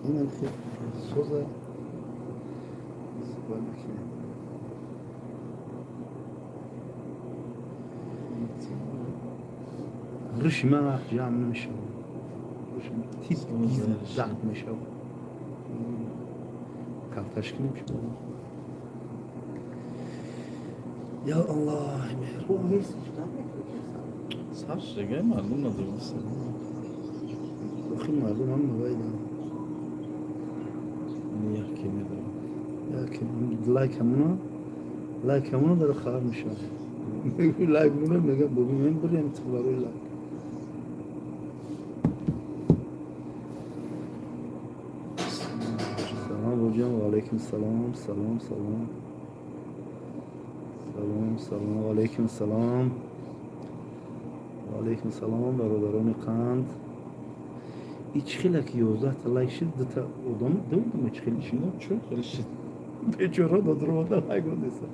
این الخی سوزه زباله که رشی من جمع نمیشه تیپ گیز زخم میشه کفتش که نمیشه یا الله Bu مهربان mis tutar mı? Saç renge mardum nadırmışsın. بخی مردم هم نبایدن Niye kemedi? یا که لایک همونو داره خراب میشه لایک مونه میگم ببین بریم تبارو لایک سلام بوجان و علیکم سلام سلام سلام سلام سلام و علیکم سلام و علیکم سلام برادران قند ایچ خیلی که 11 تا لایک شد دو تا ادامه دوم ایچ خیلی شد Ne çok karışık. بیچاره دادرواده لایک بودیسه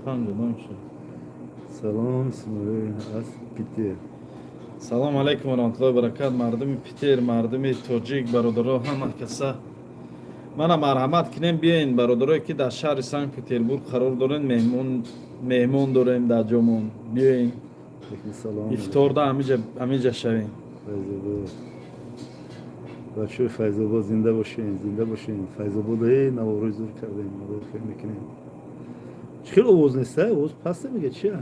Tanrı neyse. سلام اسماعیل از پیتی Salam aleyküm ve rahmetullahi ve berekat. Mardimi Peter, mardimi Tojik, barodaro hamma kasa. Mana marhamat kinem biyin barodaro ki da şehri Sankt Petersburg karar doren mehmon doren da camon. Biyin. علیکم سلام İftarda amice şevin. فیض‌آباد بچه فیض‌آباد زنده باشین فیض‌آباد نوروز زور کردیم مدار خیلی میکنیم خیلی اوز نیسته اوز پسته میگه چیه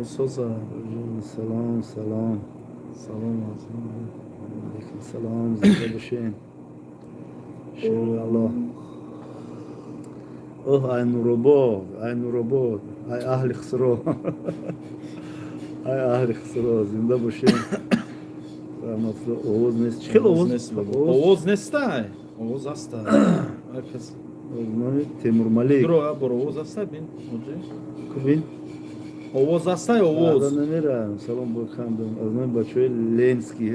Sosa. سلام سلام Salam olsun. علیکم سلام زنده باشین شیر الله اوه ای نوراباد ای اهل خسرو ای اهل خسرو زنده باشین رحمت الله اوز نیست خیلی اوز Oğuz nestay. Oğuz hasta. Herkes. نامی تیمور ملیک Duro ha bro Oğuz hasta bin. Hoca. کبین Oğuz hasta ya آدم Oğuz. نمیرم سلام بکندم از من بچه های لنسکی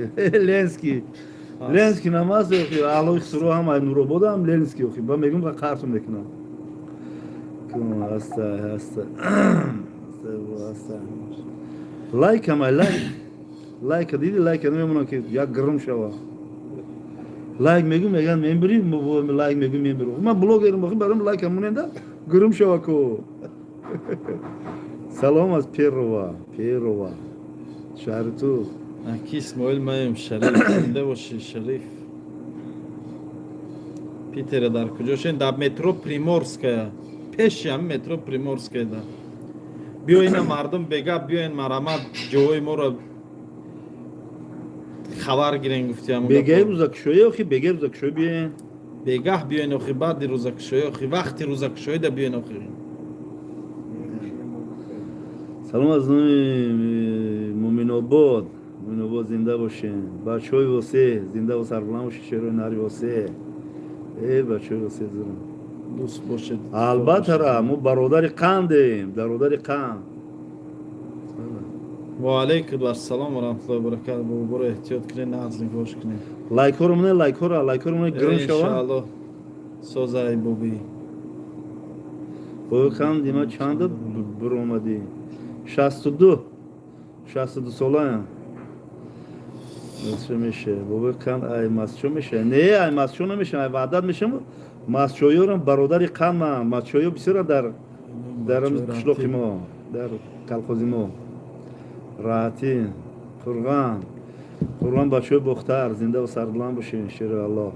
لنسکی نماز اوخی اعلای خسرو هم ای نورو بودم لنسکی اوخی با میگم با کارتون میکنم کم هسته لایک هم لایک دیدی لایک نمیمونم که یک گرم شوا لایک میگم من بریم لایک میگم من بریم من بلوگرم بخیم برام لایک همونه ده گرم شوا کو سلام از پیروا شهر تو Ki İsmail Mayım Şerif. Zinde başı Şerif. Peter'e dar kucağın da metro Primorskaya. Peşyam metro Primorskaya'da. Bir oyuna mardım bega bir oyun maramat joy mora خبر گیرن گفتیم بگه روزکشوی اوخی بگه روزکشوی بیاین بگاه بیاین اخی بعد روزکشوی اخی وقتی روزکشوی ده بیاین اخی سلام از نوی مومین آباد زنده باشین بچه های واسه زنده و سربلند باشین شروع نری واسه ای بچه های واسه زرم دوست باشد البته را مو برادر قندیم قند و علیکم و السلام و رحمت الله و برکاته برو احتیاط کنین نازنین گوش کنین لایک ها رو منه گرم شوا انشاءالله سوزای بوبی بای قند دیما چند بر اومدی 62 ساله چه میشه بابا قند ای ماسچو میشه نه ای ماسچو نمیشه ای وعدت میشه ماسچویورم برادر قند من ماسچویو بسیار در قشلاقی ما در کلخوزی ما راحتی قرغان بچه بختر زنده و سربلند باشین شیر الله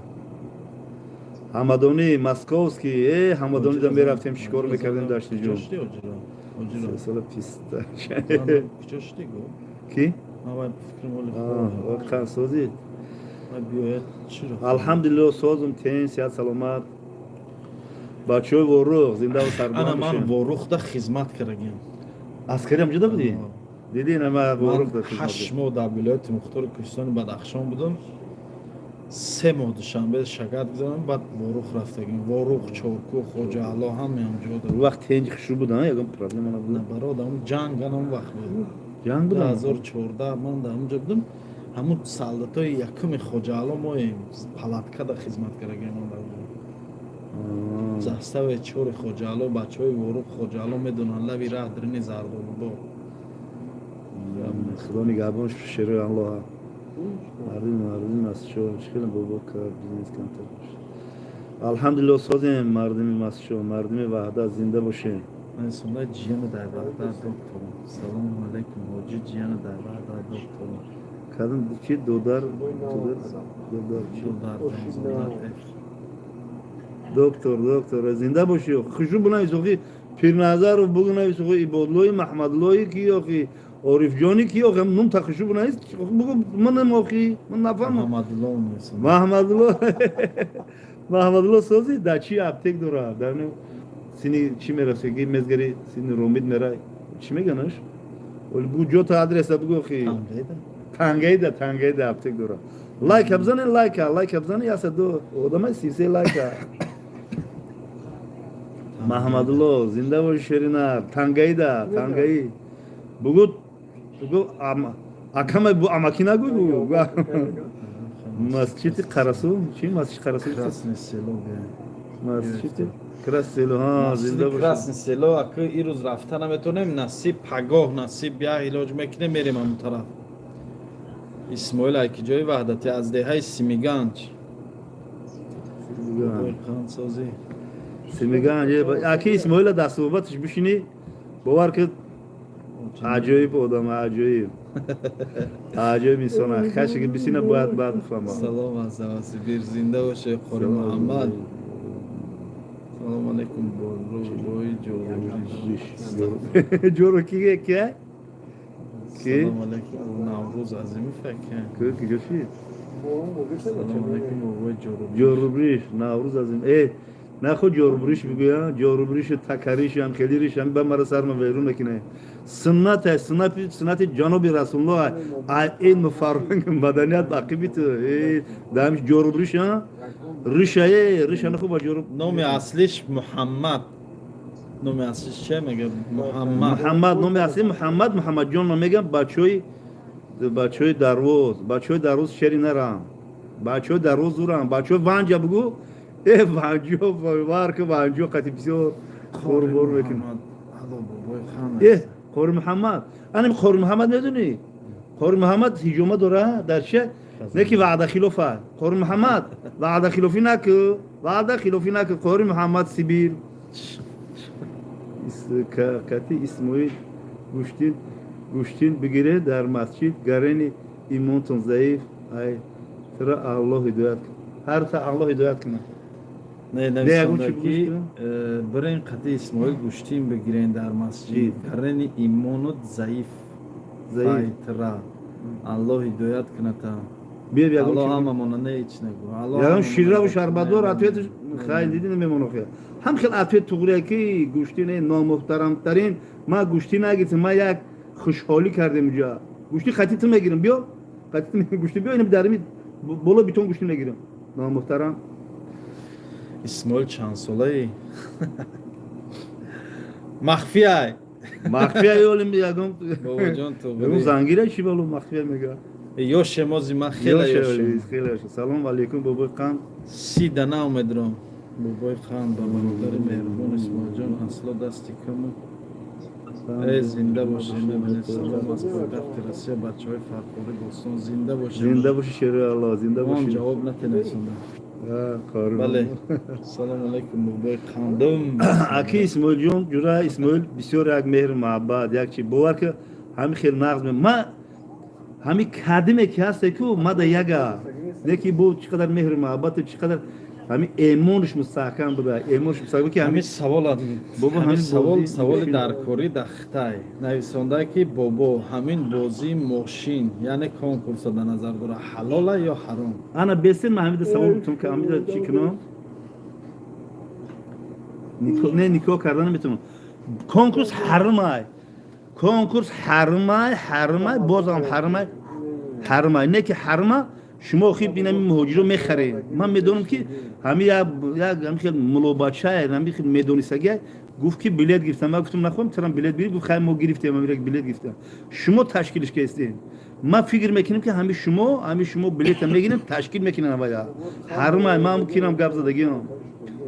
حمدانی مسکوسکی حمدانی دم میرفتیم شکار میکردیم داشتی جون سلسله پیسته کجاشتی گو کی؟ من فکرم ولی واقعا سازی بیاید چرا الحمدلله سازم تین سیاد سلامت بچه وروخ زنده و سربلند انا من باشین وروخ ده خدمت کردم عسکری هم جدا بودی؟ دیدی نه من وروخ من ده خدمت 8 ماه در ولایت مختار کشتان بدخشان بودم 3 ماه دوشنبه شگرد گذارم بعد وروخ رفتگیم وروخ چورکو خوجا الله هم همجا اون وقت تنج خشو بود نه یکم پرابلم نه نبود برادرم جنگ هم وقت بود جنگ بود 2014 من در اونجا بودم همون سالداتای یکم خوجالا ما پلاتکا در خدمت کردیم من در اونجا زاسته و چور خوجالو بچه های وروخ خوجالو میدونن لبی راه درنی زردو با خدا نگهبانش شیر الله مردمی مسجد مشکل بابا کار بیزنس کنتر باشه الحمدلله سازیم مردمی مسجد مردمی وحدت زنده باشه من sonunda cihanı da Bağdat doktorum. Selamun aleyküm hoca cihanı da Bağdat doktorum. kadın ki dodar doktor zinde باشه خوشو بنا ایسوقی پیرنظر و بگنا ایسوقی ایبادلوی محمدلوی کی یاقی عارف جانی کی یاقی نم تخشو بنا ایست بگو من موقعی من نفهم Muhammedullah olmuyorsun. محمدلو سازی دچی اپتک دورا درنو سینی چی میرسه گی مزگری سینی رومید میرای چی میگنش ول بو جو تا ادرس بگو خی تانگیده اپتک دورا لایک ابزنی لایک ابزنی یا دو odama sisi like'a محمدلو زنده باش شیرینار تانگایی بگو akame bu amakina گو مسجد قراسو چی مسجد قراسو Krasni selo be. مسجد красило ها زنده باش Krasni selo akı iruz raftana metonem nasip pagoh nasip ya iloj mekne merim am taraf. İsmail Aykicoy vahdati az dehay Simiganç. Kan sozi. سمیگان یه اکی اسماعیل دست صحبتش بشینی باور که عجایب آدم عجایب انسان خشی که بسینه باید بفهمم Salam azavasi bir zinde başı Khori Muhammed. Salam aleyküm boy جورو کیه که Salam aleyküm Navruz azimi fekke. کی جوشی Salam aleyküm boy جوربریش نوروز از این نه خود جوربریش میگویا جوربریش تکریش هم خلیریش هم به مرا سر ویرون نکنه سنت جناب رسول الله این مفارقت مدنیت عقیبی تو دامش جوربریش ها ریشه نه خوب جورب Nomi asliş Muhammed. Nomi asliş چه میگه محمد نام اصلی محمد جان میگم بچوی دروز شری نرم بچوی دروز دورم بچوی وانجا بگو وانجو قطی بسیار خور بکن خور محمد انا خور محمد ندونی خور محمد هجومه داره در چه نکی وعده خلافه خور محمد وعده خلافی نکو خور محمد سیبیر کتی اسماعیل گوشتین بگیره در مسجد گرنی ایمانتون ضعیف ای ترا الله هدایت کن هر تا الله هدایت کنه Ne sondaki birin qati İsmail guştin begiren der masjid kareni imonut zayıf tira Allah hidayet kınata bir Allah ama mona ne içine go ya şirra و شربدور اتویت خیلی دیدین میمونو که هم خیلی اتویت توغریه که گوشتین نامحترم ترین ما گوشتی نگیرم ما یک خوشحالی کردیم اونجا گوشتی خطی تو میگیرم بیا خطی گوشتی بیا اینم درمی بالا بیتون گوشتی میگیرم نامحترم İsmail Çansolay Mahfiyay oğlum yagım babacan Yagım toğri zangire çi oğlum mahfiye mega yoş emozi mahfiyla yoş Salam aleyküm baba kan si dana umedrom babay khan babaları mehrbun İsmailcan asla dastikamu zinde başı ne selam az fakat Rusya bachchoy farqori doston zinde başı şeri Allah zinde Tamam başı cevap ne tenesunda Karım Bale Selam aleyküm babay khandım Aki İsmail Can Cura İsmail بسیار یک مهر محبت یک چی باور که همین خیلی نقض ما همین کدیمه که هست که ما دا یگا نکی بو چقدر مهر محبت چقدر همین ایمونش مستحکم بوده ایمونش مستحکم که همین همین سوال بابا همین همین سوال در کوری در خطای نویسنده که بابا همین بازی ماشین یعنی کنکورس در نظر داره حلاله یا حرام انا بسین من همین سوال بتونم که همین چی کنم نه نیکو کردن نمیتونم کنکورس حرمه بازم حرمه نه که حرمه شما خیلی بینم این مهاجر رو میخرین من میدونم که همین یک خیلی ملوباچه همین خیلی میدونی سگه گفت که بلیت گرفتم من گفتم نخوام ترام بلیت بگیر گفت خیلی ما گرفتیم من یک بلیت گرفتم شما تشکیلش کردین من فکر میکنم که همین شما بلیت میگیرین تشکیل میکنین اول حرمه من میکنم گپ زدگیم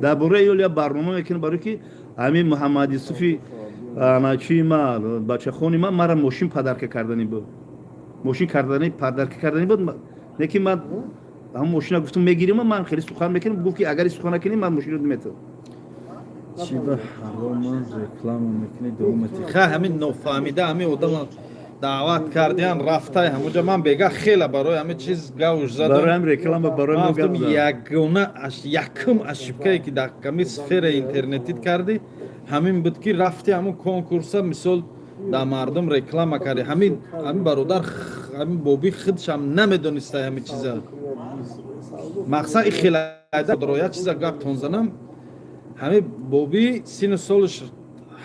درباره یا برنامه میکنم برای که همین محمد یوسفی انا چی ما بچه خونی ما مرا ماشین پدر کردنی بود ماشین کردنی پدرکی کردنی بود نه که من هم ماشینا گفتم میگیریم من خیلی سخن میکنم گفت که اگر سخن نکنیم من ماشین رو نمیتم چی به حرام رکلام میکنی دومتی خب همین نفهمیده همین آدم دعوت کردیان رفته همونجا من بگه خیلی برای همه چیز گوش زدم برای هم رکلام برای من ما گفتم گفتم یگونه یکم اشبکه که در کمی سفر اینترنتی کردی همین بود که رفتی همون کنکورس مثال در مردم رکلام کردی همین برادر همین بابی خودش هم نمیدونسته همین چیزا مقصد خیلی در چیزا گپ تون زنم همین بابی سین سالش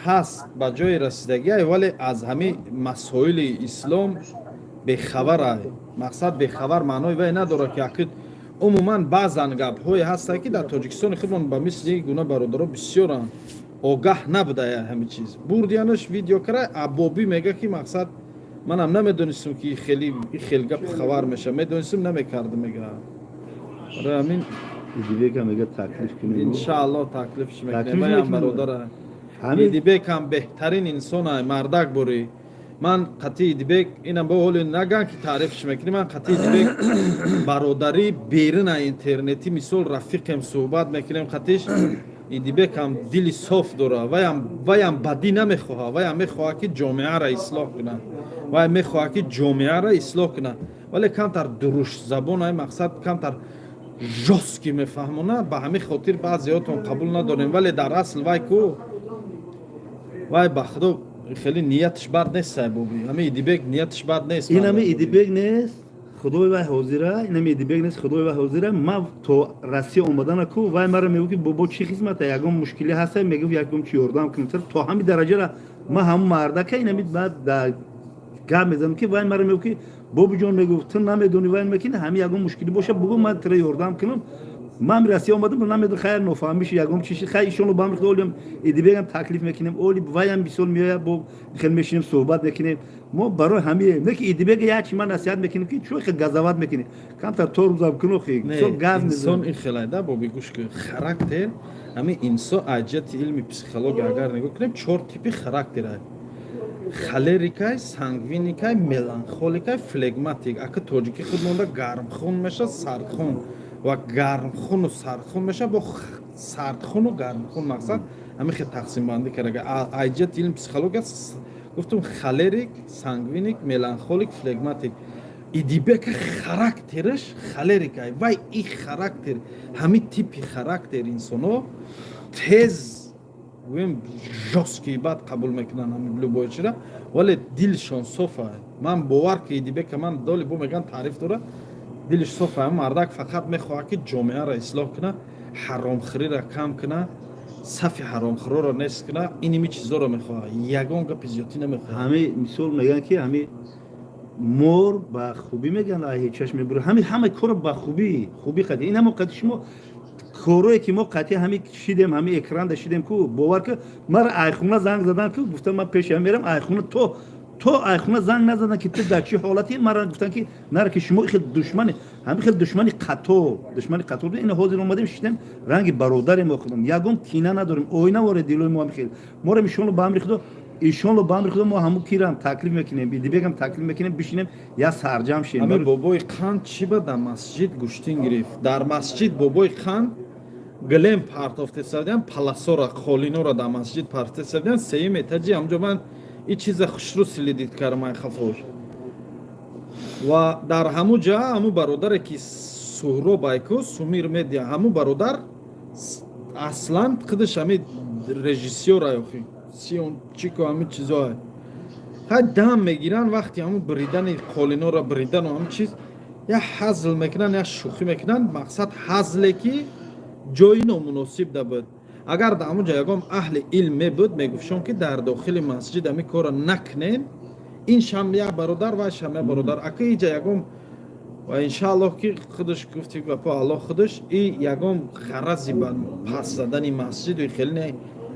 هست با جای رسیدگی ولی از همین مسائل اسلام بخبره مقصد بخبر معنای وی نداره که اکید عموما بعضن گپ های هست که در تاجیکستان خودمون با مثل یک گونه برادرها بسیار آگاه نبوده همین چیز بردیانش ویدیو کرده ابابی میگه که مقصد منم نمیدونستم که خیلی گپ خبر میشه میدونستم نمیکردم میگه برای همین دیگه که میگه تکلیف کنیم انشاءالله تکلیفش میکنه تکلیف من میکنه. برادر همین دیبک هم بهترین انسان های مردک بوری من قطعی دیبک اینم به حال نگن که تعریفش میکنی من قطعی دیبک برادری بیرون اینترنتی مثل رفیقم صحبت میکنیم قطعیش این دیبک هم دلی صاف داره وی هم بدی نمیخواه وی هم میخواه که جامعه را اصلاح کنه وی میخواه که جامعه را اصلاح کنه ولی کمتر درشت زبان های مقصد کمتر جست که میفهمونه به همین خاطر بعضیاتون قبول نداریم ولی در اصل وی کو وای بخدا خیلی نیتش بد نیست بابی همه ایدیبک نیتش بد نیست این همه ایدیبگ نیست خدای وای حاضره این همه ایدیبگ نیست خدای وای حاضره ما تو روسیه اومدن کو وای مرا میگه که بابا چی خدمت یگم مشکلی هست میگه یگم چی یاردم کنم تو همین درجه را ما هم مردک این همین بعد در گام میزنم که وای مرا میگه که بابا جان میگه تو نمیدونی وای میکنه همین یگم مشکلی باشه بگو من تر یاردم کنم من راستی اومدم نمیدونم خیر نفهمیش یگم چیزی خیر ایشونو با هم خودم ایدیبگم تکلیف میکنیم اولی وایم بیسول میاد با خیلی میشینیم صحبت میکنیم ما برای همین نه که ایدیبگ یا چی من نصیحت میکنیم که چون خیلی گزاوت میکنیم کم تا تو روزا کنو خیلی سو گاز انسان این خیلی ده با بگوش که خاراکتر همین انسان اجت علمی پسیکولوژی اگر نگاه کنیم چهار تیپی خاراکتره خالریکای سانگوینیکای ملانخولیکای فلگماتیک اگه توجیکی خود مونده گرمخون میشه سردخون و گرمخون و سردخون میشه با سردخون و گرمخون مقصد همین خیلی تقسیم بندی کرده ایجت علم پسیکولوژی گفتم خالریک سانگوینیک ملانخولیک فلگماتیک ایدیبک خاراکترش خالریکای وای این خاراکتر همین تیپی خاراکتر انسانو تز ویم جوسکی بعد قبول میکنن همین لوبای چرا ولی دلشون صافه من باور که ایدیبک من دولی بو میگن تعریف داره دلش صافه مردک فقط میخواد که جامعه را اصلاح کنه حرام خوری را کم کنه صف حرام خورو را نیست کنه اینمی چیزا رو میخواد یگان گپ زیادی نمیخواد همه مثال میگن که همه مور با خوبی میگن ای چشم میبره همه کار با خوبی قضیه این هم قضیه شما کاروی که ما قطعی همه شیدیم همه اکران داشتیم کو باور که مر آیخونه زنگ زدن که گفتم من پیش میرم آیخونه تو آیخونه زنگ نزدن که تو در چه حالتی مرا گفتن که نره که شما خیلی دشمنی همین خیلی دشمنی قطو این حاضر اومدیم شدیم رنگ برادر ما خودم یگم کینه نداریم اوینا وارد دلوی ما خیلی ما رو میشون با هم ریختو ایشون رو با هم ریختو ما همو کیرم تکلیف میکنیم بیدی بگم تکلیف میکنیم بشینیم یا سرجم شیم همه بابای خان چی با در مسجد گوشتین گرفت در مسجد بابای خان گلم پارتافت سردن پلاسورا خولینورا در مسجد پارتافت سردن سیم اتجی همجا من این چیز خوشرو سلیدید کردم خفوش و در همو جا همو برادر که سهرو بایکو سومیر میدیا همو برادر اصلا خودش همه رژیسیور آیوخی سیون چیکو همه چیزا های دم میگیرن وقتی همو بریدن خولینورا بریدن و همه چیز یا حزل میکنن یا شوخی میکنن مقصد حزله که جایی نامناسب ده بود اگر در همونجا یکم اهل علم بود میگفتشون که در داخل مسجد همی کار نکنین این شمیه برادر و شمیه برادر اگه اینجا یکم و انشاءالله که خودش گفتی و پا الله خودش این یکم خرزی با پس زدن مسجد و خیلی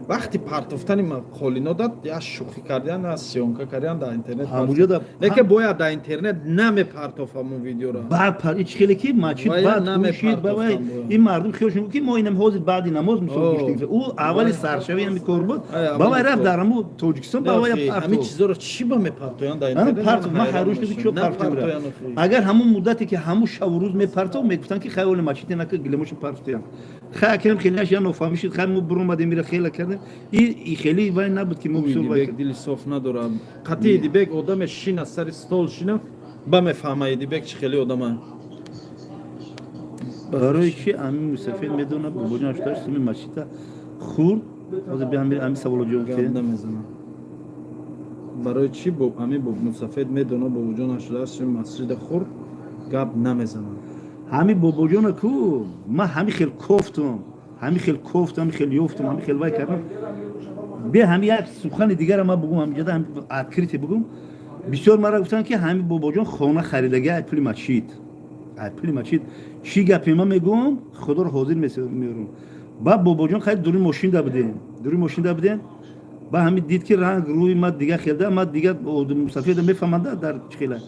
вақти партофтани қолинодат я шӯхӣ кардан я сёнка кардан дар интернет ҳамуҷо да лекин бояд дар интернет намепартофам он видеоро бар ич хеле ки мачид Вая бад наме кушид ба вай партофтам бо. ин мардум хелшон ки мо инам ҳозир баъди намоз мисол О. гӯштем ӯ аввали саршави ҳами кор буд Ая, ба вай аввали рафт кор. дар ҳаму тоҷикистон ба вай ҳамин партоф чизоро чӣ ба мепартоянд дар ана интернет партоф ман ҳайрон ҳаррӯз диби чо мешавам. партоф Напартоянд, агар ҳамун муддате ки ҳамун шаву рӯз мепартов мегуфтанд ки хайоли мачите нака гилемоши партоянд хай акрем хелиаш я нофаҳмишид хай мо биромадем мира хела кардем и хели вай набуд ки мо бисёр вай идибек дили соф надорад қати идибек одаме шин аз сари стол шина ба мефаҳма идибек чӣ хеле одама барои чи ами мусафир медона бобоҷон шташ суми мачита хурд ҳозир биҳам ами саволо ҷавоб гап кардем намезанам барои чӣ ами бо мусафед медона бобоҷона шуда суми масҷида хурд гап намезанам ҳами бобоҷона ку ман ҳами хел кофтум ҳами хел кофтум ҳами хел ёфтум ҳами хел вай кардам бе ҳами як сухани дигара ман бугум ҳамиҷода ҳами открите бугум бисёр мара гуфтанд ки ҳами бобоҷон хона харидаги ай пули мачид чӣ гапе ман мегӯм худоро ҳозир меёрам ба бобоҷон хай дури мошинда будем ба ҳами дид ки ранг рӯи ма дига хелда ма дига мусафида мефаҳманда дар чӣ хела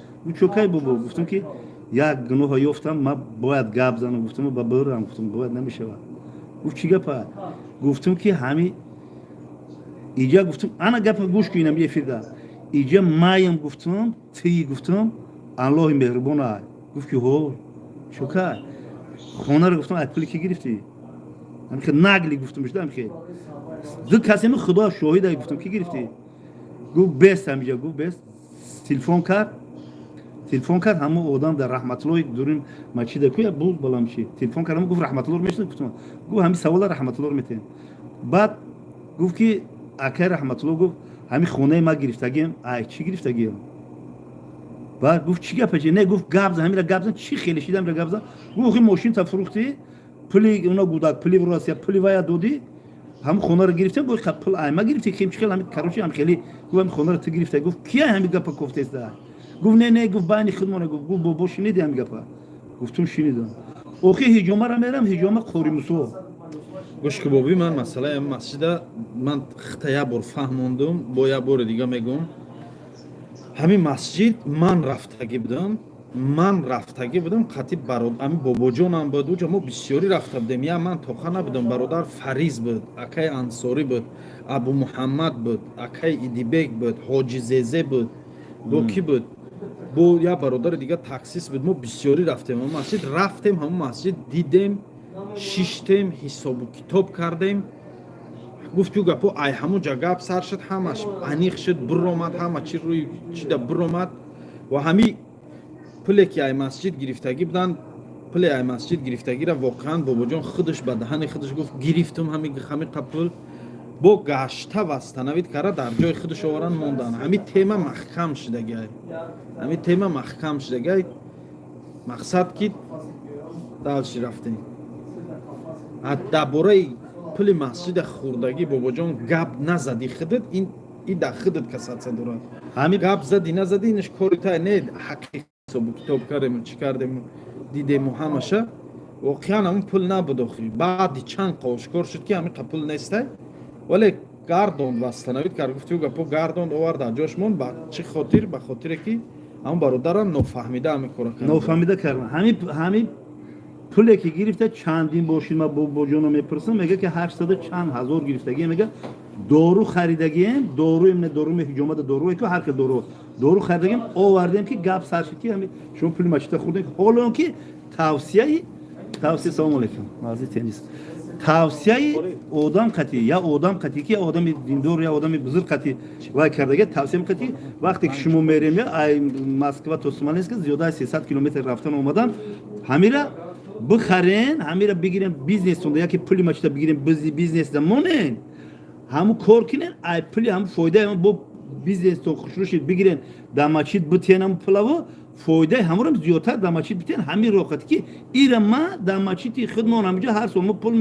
чӯкай бобо гуфтам ки як гуноҳро ёфтам ма бояд гап занам гуфтам ба бирам гуфтам бояд намешавад гуфт чӣ гапа гуфтам ки ҳами иҷа гуфтам ана гапа гӯш кунам ефирда иҷа маям гуфтам ти гуфтам аллоҳи меҳрубон ай гуфт ки ҳо чӯкай хонаро гуфтам ай пули ки гирифтӣ ҳамихе нагли гуфтам шуда ҳамихе ду касеми худо шоҳид ай гуфтам ки гирифтӣ гуфт бест ҳамиҷа гуфт бест телефон кард ҳамун одам дар раҳматуллои дурин мачида ку як буд баламчи телефон кард гуфт раҳматуллоро мешнад гуфтам гуфт ҳами савола раҳматуллоро метем баъд гуфт ки акай раҳматулло гуфт ҳами хонаи ма гирифтагием ай чӣ гирифтагием баъд гуфт чӣ гапачи не гуфт гап зан ҳамира гап зан чӣ хеле шида ҳамира гап зан гуфт мошинта фурӯхтӣ пули уна гудак пули росия пули вая додӣ ҳамун хонаро гирифтем гуфт пул ай ма гирифтӣ ким чӣ хел ҳами карочи ҳам хели гуфт ҳами хонаро ту гирифта гуфт кия ҳами гапа кофтеста гуфт не гуфт байни худмона гуфт бобо шуниди ҳами гапа гуфтум шунидам охир ҳиҷомаро мерам ҳиҷома қоримусо гӯш ки боби ман масъалаи масҷида ман хта як бор фаҳмондум бо як бори дига мегӯм ҳамин масҷид ман рафтагӣ будам қатӣ ами бобоҷонам буд уҷа мо бисёрӣ рафта будем я ман тоқа набудам бародар фариз буд акай ансорӣ буд абу муҳаммад буд акай идибек буд ҳоҷи зезе буд бо кӣ буд бо як бародари дига таксист буд мо бисёрӣ рафтем ҳамун масҷид рафтем ҳамун масҷид дидем шиштем ҳисобу китоб кардем гуфту гапо ай ҳамунҷа гап сар шуд ҳамаш аниқ шуд биромад ҳама чи рӯи чида биромад ва ҳами пуле ки ай масҷид гирифтагӣ буданд пули ай масҷид гирифтагира воқеан бобоҷон худаш ба таҳани худаш гуфт гирифтум ҳами қапул бо гашта вастанавид карда дар ҷои худаш оваранд монданд ҳами тема маҳкам шудагай мақсад ки далши рафтем дар бораи пули масҷида хурдагӣ бобоҷон гап назади худат ин да худат касатса дорад ҳами гап зади назади инаш кори тай не ҳақиқ ҳисобу китоб кардем чӣ кардем дидему ҳамаша воқеан ҳамун пул набуд охир баъди чанд ошкор шуд ки ҳами пул нестай вале гардонд вастанавид кард гуфту гапо гардонд овард дар ҷош монд ба чӣ хотир ба хотире ки ҳамун бародарам нофаҳмида ҳами кора кард нофаҳмида кардам ҳами пуле ки гирифта чандин бошид ма бобоҷоно мепурсам мега ки 800 чанд ҳазор гирифтагием мега дору харидагием дору ҳиҷомада доруе ки ҳар хел дору харидагием овардем ки гап сар шуд ки ҳами шумо пули мачита хурдем ҳолон ки тавсияи салому алайкум азизи тенис тавсияи одам қатӣ я одам қатӣ ки одами диндор я одами бузург қатӣ вай кардаги тавсия мекунад ки вақте ки шумо мерем я ай Москва то Смоленск зиёда 300 километр рафтан омадан ҳамира бихарен ҳамира бигирен бизнесунда яке пули мачита бигирен бизнесда монен ҳамун кор кинен ай пули ҳамун фоидаи бо бизнестон хушрӯшид бигирен дар мачид битен ҳамун пулаво фоидаи ҳамурам зиёдтар дар мачид битен ҳамин роҳати ки ира ма дар мачиди худмон ҳаминҷо ҳар сол мо пул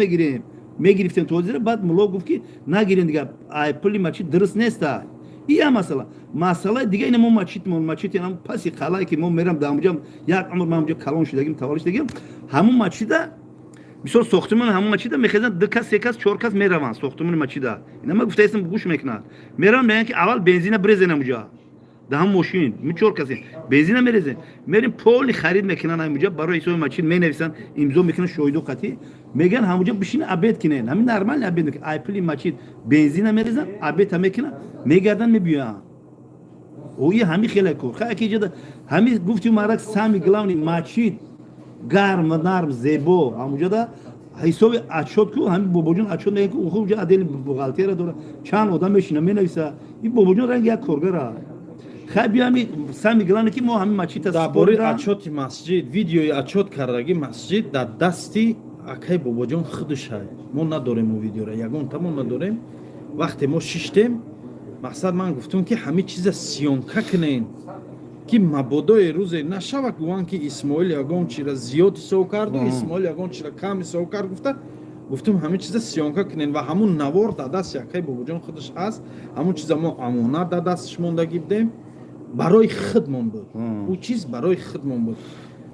мегирифтем тозира баъд мулло гуфт ки нагирен дига ай пули мачид дуруст неста ия масъалаи дига ина мо мачид ям паси қалае ки мо мерам дар ҳамунҷо як умр ма ҳамунҷо калон шудагим таваллуд шудагим ҳамун мачида Misal soxtumun hamı maçı da mexezan dıkas sekas çorkas meravan soxtumun maçı da. İnama guftayısın bukuş mekna. Meram ben ki aval benzine brezene muca. Daha moşin mi çorkası. Benzine mereze. Merin poli xarid mekna nay muca baro isoy maçı me nevsan imzo mekna şoydu kati. Megan hamuca bişine abet kinen. Hamin normal abet. Aypli maçı benzine merezan abet mekna. Megardan me büya. O iyi hami xela ko. Xa ki jada hami gufti marak sami glavni maçı garm narm zebo hamuca da hisobi açot ku hami bobojun açot ne ku uxuja adeli bugaltera dora çan oda meşine menevisa i bobojun rengi ya korgara خب یعنی سمی گلانی که ما همین مچی تا درباره اچوت مسجد ویدیوی اچوت کردگی مسجد در دستی اکای بابا جان خودش های ما نداریم اون ویدیو را یگان تا ما نداریم وقتی ما ششتیم مقصد من گفتم که همه چیز سیونکا کنین که مبادای روز نشوه گوان که اسماعیل یگان چی را زیاد سو کرد و اسماعیل یگان چی را کم سو کرد گفتم همه چیز سیونکا کنین و همون نوار در دست یکای بابا جان خودش هست همون چیز ما امانت در دستش موندگی بدیم برای خودمون بود او چیز برای خودمون بود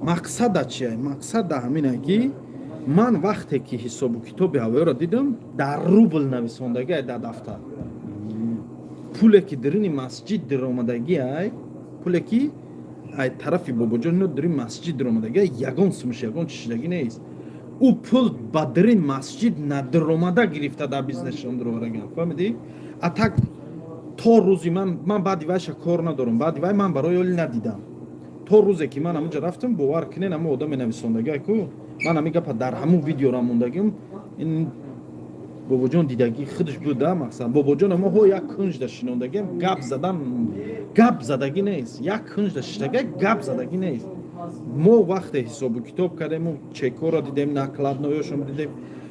مقصد چیه مقصد همینه که من وقتی که حساب و کتاب هوایی را دیدم در روبل نویسندگی در دفتر پولی که در این مسجد در آمدگی پولی که ای طرفی بابا جان در این مسجد در آمدگی یگان سمش یگان چیزی نیست او پول با در این مسجد ندر آمده گرفته در بیزنسشون در آورگن فهمیدی اتاق تا روزی من بعد وایش کار ندارم بعد وای من برای اولی ندیدم تا روزی که من همونجا رفتم باور کنین اما آدم نویسندگی کو من همیگه در همون ویدیو را موندگیم این بابا جان دیدگی خودش بوده مثلا بابا جان ما هو یک کنج داشتیم گپ زدگی نیست یک کنج داشتگی گپ زدگی نیست ما وقت حساب و کتاب کردیم و چکو را دیدیم نقلات نویشون دیدیم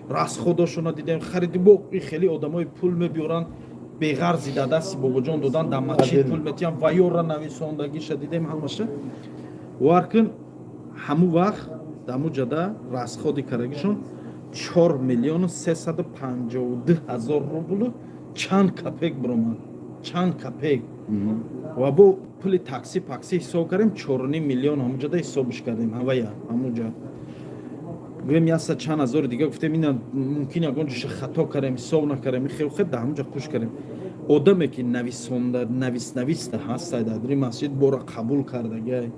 راسخودشون را دیدیم خریدیم با خیلی آدمای پول میبیارن بغرضی در دست بابا جان دادن در مسجد پول میتیم و یورا نویسندگی شدیدیم همشه وارکن همو وقت دمو جدا راسخودی کردگیشون 4 میلیون و 352 هزار روبل چند کپک برومن چند کپک و با پول تاکسی حساب کردیم 4 میلیون همونجا حسابش کردیم هوایی همونجا گویم یاسا چند هزار دیگه گفتیم اینا ممکنه اگه اونجاش خطا کردیم حساب نکردیم خیلی خیلی ده همونجا خوش کردیم آدمی که نویسنده هست در این مسجد بورا قبول کردگی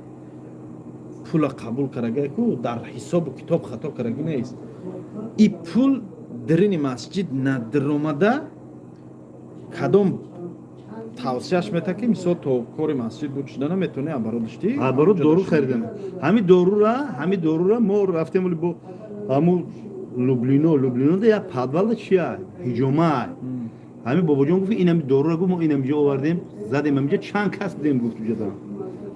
پول قبول کردگی که در حساب و کتاب خطا کردگی نیست این پول در این مسجد ندر آمده کدام توصیهش میته که مثلا تو کار مسجد بود شدن میتونه ابرو داشتی ابرو دورو خریدم همین دورو را ما رفتیم ولی با همون لوبلینو ده یا پادوال چیه هجومه همین بابا جان گفت اینم دورو را گفت ما اینم جا آوردیم زدیم اینجا چند کس دیدیم گفت جدا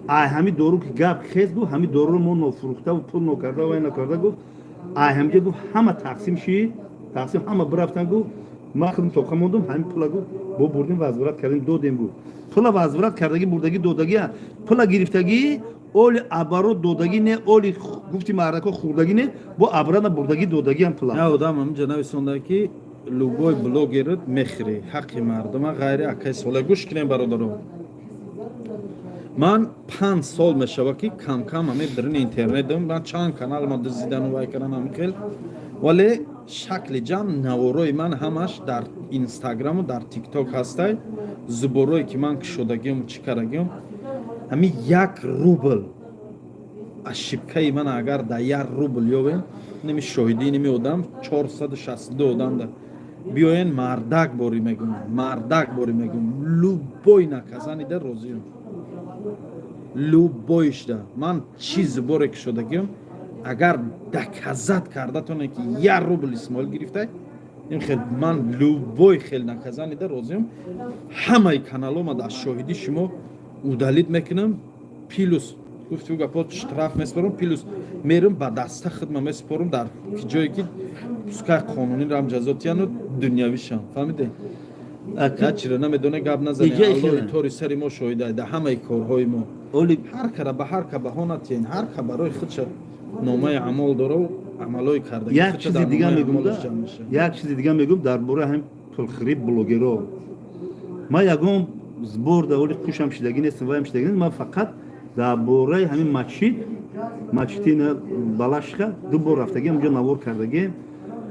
همین دورو که گپ خیز گفت همین دورو رو ما نفروخته و پول نکرده و این نکرده گفت همینجا گفت همه تقسیم همه برفتن گفت ما خودم توقع موندم همین پولا گفت با بردیم وزارت کردیم دو دیم بود پولا وزارت کردگی بردگی دودگی پولا گرفتگی اولی ابرو دودگی نه اولی گفتی معرکه خوردگی نه با ابرو بردگی دودگی هم پولا نه آدم هم جناب سوندگی لوگوی بلوگرت مخری حق مردم غیر اکای سال گوش کنیم برادرو من 5 سال میشه که کم همه در اینترنت دارم من چند کانال ما دیدن و وای کردن همکل ولی شکل جمع نوروی من همش در اینستاگرام و در تیک توک هسته زبوروی که من شدگیم و چی کردگیم همین 1 روبل از شبکه من اگر در 1 روبل یابیم نمی شاهدی نمی آدم 462 آدم ده بیاین مردک باری میگم لوبوی نکزنی ده روزیم لوبویش ده من چیز باره که شدگیم اگر دکزت کرده تونه که 1 روبل اسماعیل گرفته این خیلی من لوبوی خیلی نکزنی ده روزیم همه کانال ما در شاهدی شما удалит میکنم پیلوس گفتم گپا штраф میسپارم پیلوس میرم با دسته خدمت میسپارم در جایی که پسکای قانونی رام جزاتیانو دنیاویشان فهمیده اکا چرا نمیدونه گپ نزنه الله طوری سری ما شاهده ده همه کارهای ما هر کار به هر که بهانت یعنی هر که برای خودش نامه عمل داره و عملای کرده یک چیز دیگه میگم درباره هم پول خرید بلوگرها ما یگام زبور دولی خوشم شدگی نیستم وایم شدگی نیست ما فقط درباره همین مسجد ماچتینا بالاشکا دو بار رفتگیم اونجا نوار کردگیم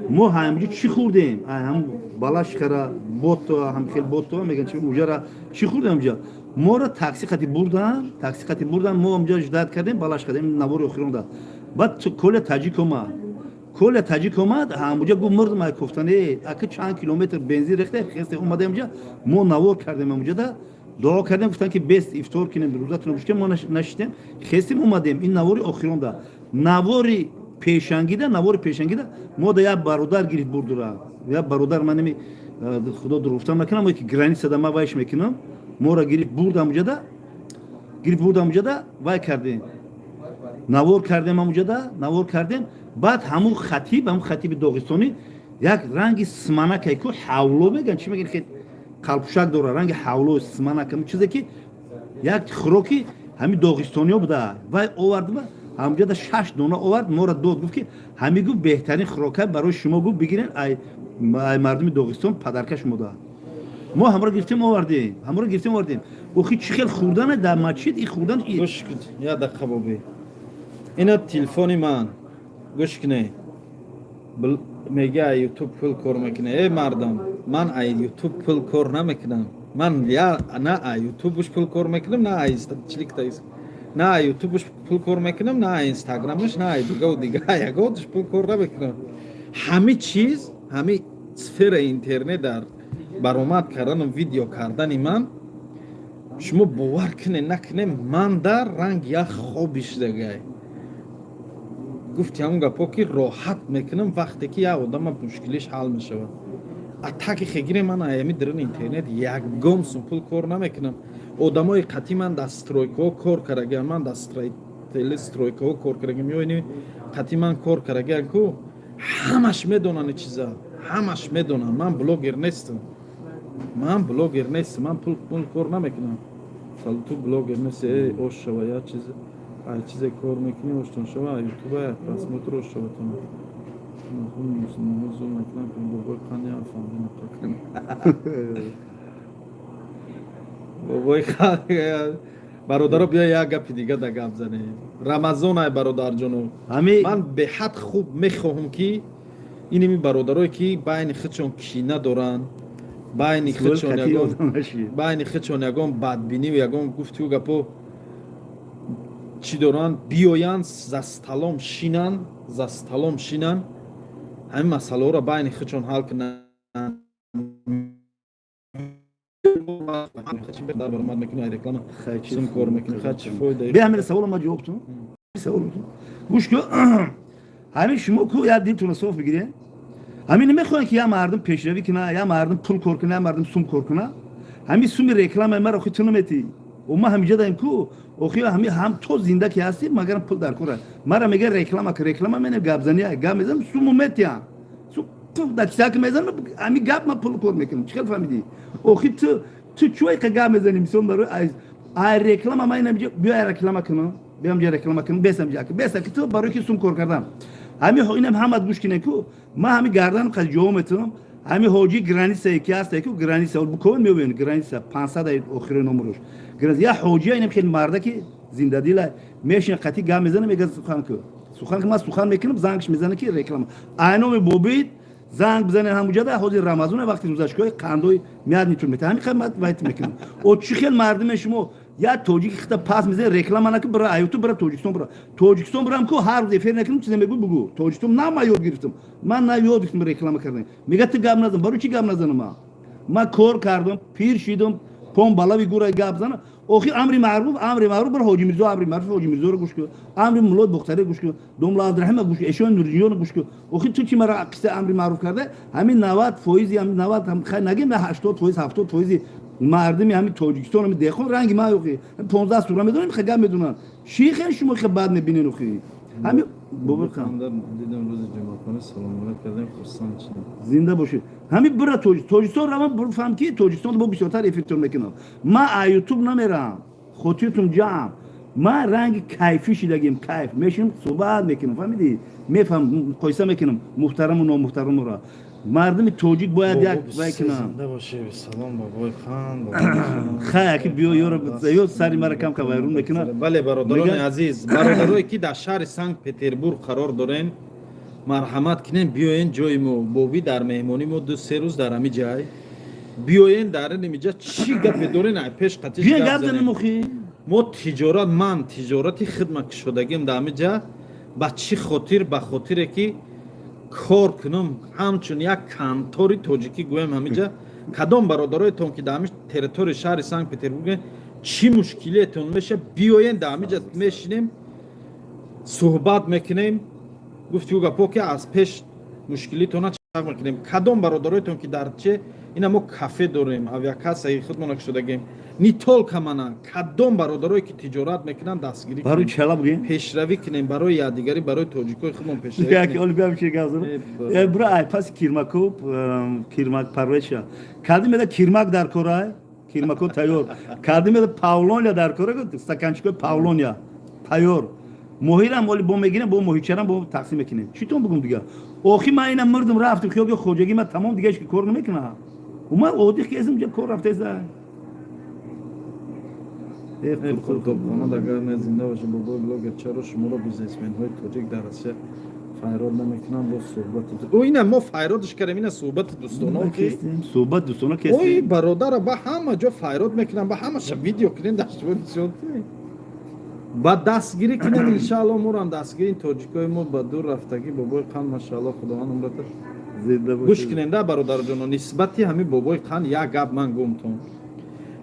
ما همینجا چی خوردیم هم بالاشکا بوت هم خیلی بوت میگن چی اونجا را چی خوردیم اونجا ما را تاکسی خطی بردن ما اونجا جداد کردیم بالاشکا دیم نوار اخیروندا بعد کل تاجیک اومد همونجا گفت مرد ما گفتنه اگه چند کیلومتر بنزین ریخته خسته اومدیم اونجا ما نوار کردیم اونجا دا دعا کردیم گفتن که بست افطار کنیم روزاتون رو بشکنیم ما نشدیم خستیم اومدیم این نواری آخروندا نواری پیشنگیده ما دا یا برادر گیرید بردورا یا برادر من نمی خدا دروفتم نکنم که گرانی صدا ما وایش میکنم ما را گیرید بردم اونجا دا وای کردیم نوار کردیم بعد همون خطیب داغستانی یک رنگ سمنک که حولو میگن چی میگن که قلبشک داره رنگ حولو سمنک هم چیزی که یک خوراکی همین داغستانی بوده و آورد همونجا دا 6 دونه آورد ما را داد گفت که همین گفت بهترین خوراک برای شما گفت بگیرین ای مردم داغستان پدرکش بوده ما همراه گرفتیم آوردیم اوخی چی خیلی خوردن در مسجد این خوردن گوش کن یا دقیقه بابی اینا تلفنی من گوش کنه میگه یوتیوب پول کار میکنه ای مردم من ای یوتیوب پول کار نمیکنم من یا نه ای یوتیوبش پول کار میکنم نه ای چلیکتایز نه ای یوتیوبش پول کار میکنم نه ای اینستاگرامش نه ای دیگه یگودش پول کار نمیکنم همه چیز همه سفر اینترنت در برآمد کردن و ویدیو کردن من شما باور کنه نکنه من در رنگ یا خوبش دیگه گفتی همون گپا که راحت میکنم وقتی که یا آدم مشکلش حل میشه اتاقی خیلی من ایمی درن اینترنت یک گام سمپل کار نمیکنم آدمای قطعی من دسترویکو کار کرده من دسترویکو کار کرده میبینی قطعی من کار کرده کو همش میدونن چیزا همش میدونن من بلوگر نیستم من پول کار نمیکنم سال تو بلوگر نیستی اوش شوا یا چیزی کار میکنی اوشتون شوا یوتیوب پس موتور اوش شوا تون موضوع میکنم که بابای خانی افهمده نکنم بابای خانی برادر بیا یک گپی دیگه دا گپ زنه رمضان های برادر جانو من به حد خوب میخواهم که اینمی برادرایی که بین خودشون کینه دارن بین خودشون یگان بدبینی و یگان گفتی و گپو چی دارن بیاین زستالام شینن همین مسئله را بین خودشون حل کنن در برآمد میکنه رکلام سم کار میکنه خاطر فایده به همین سوال ما جواب تو گوش کن همین شما کو یاد دیتون صاف بگیرین همین نمیخوان که یا مردم پیشروی کنه یا مردم پول کار کنه یا مردم سوم کار کنه همین سوم رکلام ما رو خودتون نمیتی و ما همیشه دایم کو اوخی هم تو زنده کی هستی مگر پول در کاره مرا میگه رکلام من گابزنی گام میزنم سوم متیا تو دکتاک میزنم همین گاب ما پول کار میکنم چیکار فهمیدی اوخی تو چوی که گام میزنی میسون برای ای رکلام ما اینا بیا رکلام کنم بیام جا رکلام کنم بسم جا که بس که تو برای کی سوم کار کردم همین اینم هم گوش کنه کو ما همین گردن قض جومتم همین حاجی گرانیسه کی هست که گرانیسه اول بکن میبین گرانیسه 500 آخر نمرش گرانیسه یا حاجی اینم خیلی مرده که زنده دیلا میشن قطی گام میزنه میگه سخن که ما سخن میکنم زنگش میزنه که رکلام اینو بوبید زنگ بزنه همونجا ده حاضر رمضان وقتی روزاشگاه قندوی میاد میتون میته همین خدمت وایت میکنم او چی خیلی مردم شما یا توجیک خطا پاس میزنه رکلام انا که برای ایوتو برای توجیکستان برام کو هر روز فیر نکنم چیزی بگو توجیکستان نه یاد گرفتم من نه یاد گرفتم رکلام کردن میگه تو گام نزن برای چی گام نزنم ما کار کردم پیر شیدم پام بالا گورای گاب زنم اوخی امر معروف برای حاجی میرزا حاجی میرزا رو گوش کن امر مولود بختری گوش کن دوملا عبدالرحیم گوش کن اشون نوریون گوش کن اوخی تو چی مرا قصه امر معروف کرده همین 90 فایزی هم 90 هم خیلی نگیم 80 فایز 70 فایزی مردمی همین تاجیکستان هم دخون رنگ ما اوخی 15 سوره میدونن خیلی میدونن شیخ شما خیلی بد میبینین اوخی همین بابا خان دیدم روز جمعه خانه سلام علیک کردم خرسند شدم زنده باشه همین برا توجیکستان رو من بفهم که توجیکستان با بسیارتر افیتون میکنم ما یوتیوب نمیرم خودتون جام ما رنگ کیفی دگیم کیف میشیم صحبت میکنم فهمیدی میفهم قیسا میکنم محترم و نامحترم را مردم توجیک باید یک بابا وای کنن زنده باشه به سلام بابای خان خیلی که بیو یورو یو سری مرا کم که وایرون میکنه بله برادران میگن- عزیز برادرایی که در شهر سنت پتربورگ قرار دارن مرحمت کنین بیاین جای ما بابی در مهمانی ما 2-3 روز در همین جای بیاین در اینجا چی گپ دارین پیش قطعش بیان گپ گپ زنیم زنیم مخی ما تجارت من تجارتی خدمت شدگیم در همین جا با چی خاطر به خاطره که کار کنم همچون یک کانتوری توجیکی گویم همینجا کدام برادرایتون که در همین تریتوری شهر سنت پتربورگ چی مشکلیتون میشه بیاین در همینجا میشینیم صحبت میکنیم گفتگو گپا که از پیش مشکلیتون چک میکنیم کدام برادرایتون که در چه اینا ما کافه داریم авиакасаи خودمون شدگیم نیتول کمانا کدام برادرایی که تجارت میکنن دستگیری برای کنیم چلا بگیم پیشروی کنیم برای یادگاری برای توجیکای خودمون پیشروی یکی کنیم اولی بیام چی گپ زنم برای ای پس کیرماکو کیرماک پروشا کردیم ده کیرماک در کورای کیرماکو تایور کردیم ده پاولونیا در کورای استکانچیکو پاولونیا تایور موهیرم ولی بو میگیرم بو موهیچرم بو تقسیم میکنیم چیتون بگم دیگه آخی من اینم مردم رفتم خیاب یا خوجگی من تمام دیگه که کار نمیکنم و من اودی که ازم کار رفته زای خودکارخانه در گرم زنده باشه بابای بلاگر چرا شما را بیزنسمن های توجیک در آسیا فایراد نمیکنن با صحبت او اینا ما فایرادش کردیم اینا صحبت دوستانه که صحبت دوستانه اوی کسی برادر با همه جا فایراد میکنن با همه شب ویدیو کنین داشتون با دستگیری کنن انشالله مورم دستگیری این توجیکای ما با دور رفتگی بابای خان ماشاءالله خداوند عمرت زنده گوش باشه کنین ده برادر جان نسبتی همین بابای خان یک گپ من گفتم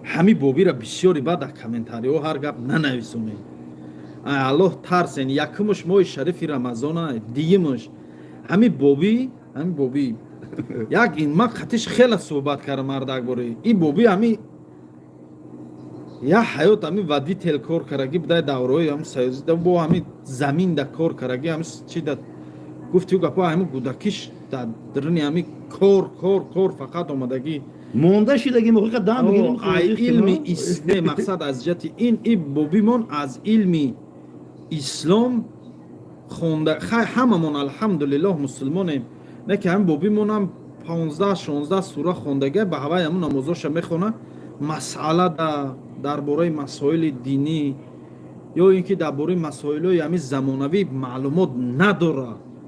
همین بابی را بسیاری بعد در کامنتاری ها هر گپ ننویسونین الله ترسین یکمش ماه شریف رمضان دیگه‌مش همین بابی یک این من خطش خیلی صحبت کردم مردک باری این بابی همین یا حیات همین ودی تل کار کرگی بدای دورای هم سایزی ده با همین زمین در کار کرگی همین چی ده گفتی گپا همین گودکیش در درنی همین کار فقط آمدگی مونده شدگی موقع دام بگیریم علم اسلام مقصد از جهت این بابی من از علم اسلام خونده هممون الحمدلله مسلمانیم نه که هم بابی من هم 15-16 سوره خوندگی به هوای همون نمازاش میخونه مسئله درباره مسائل دینی یا اینکه درباره مسائل همین زمانوی معلومات نداره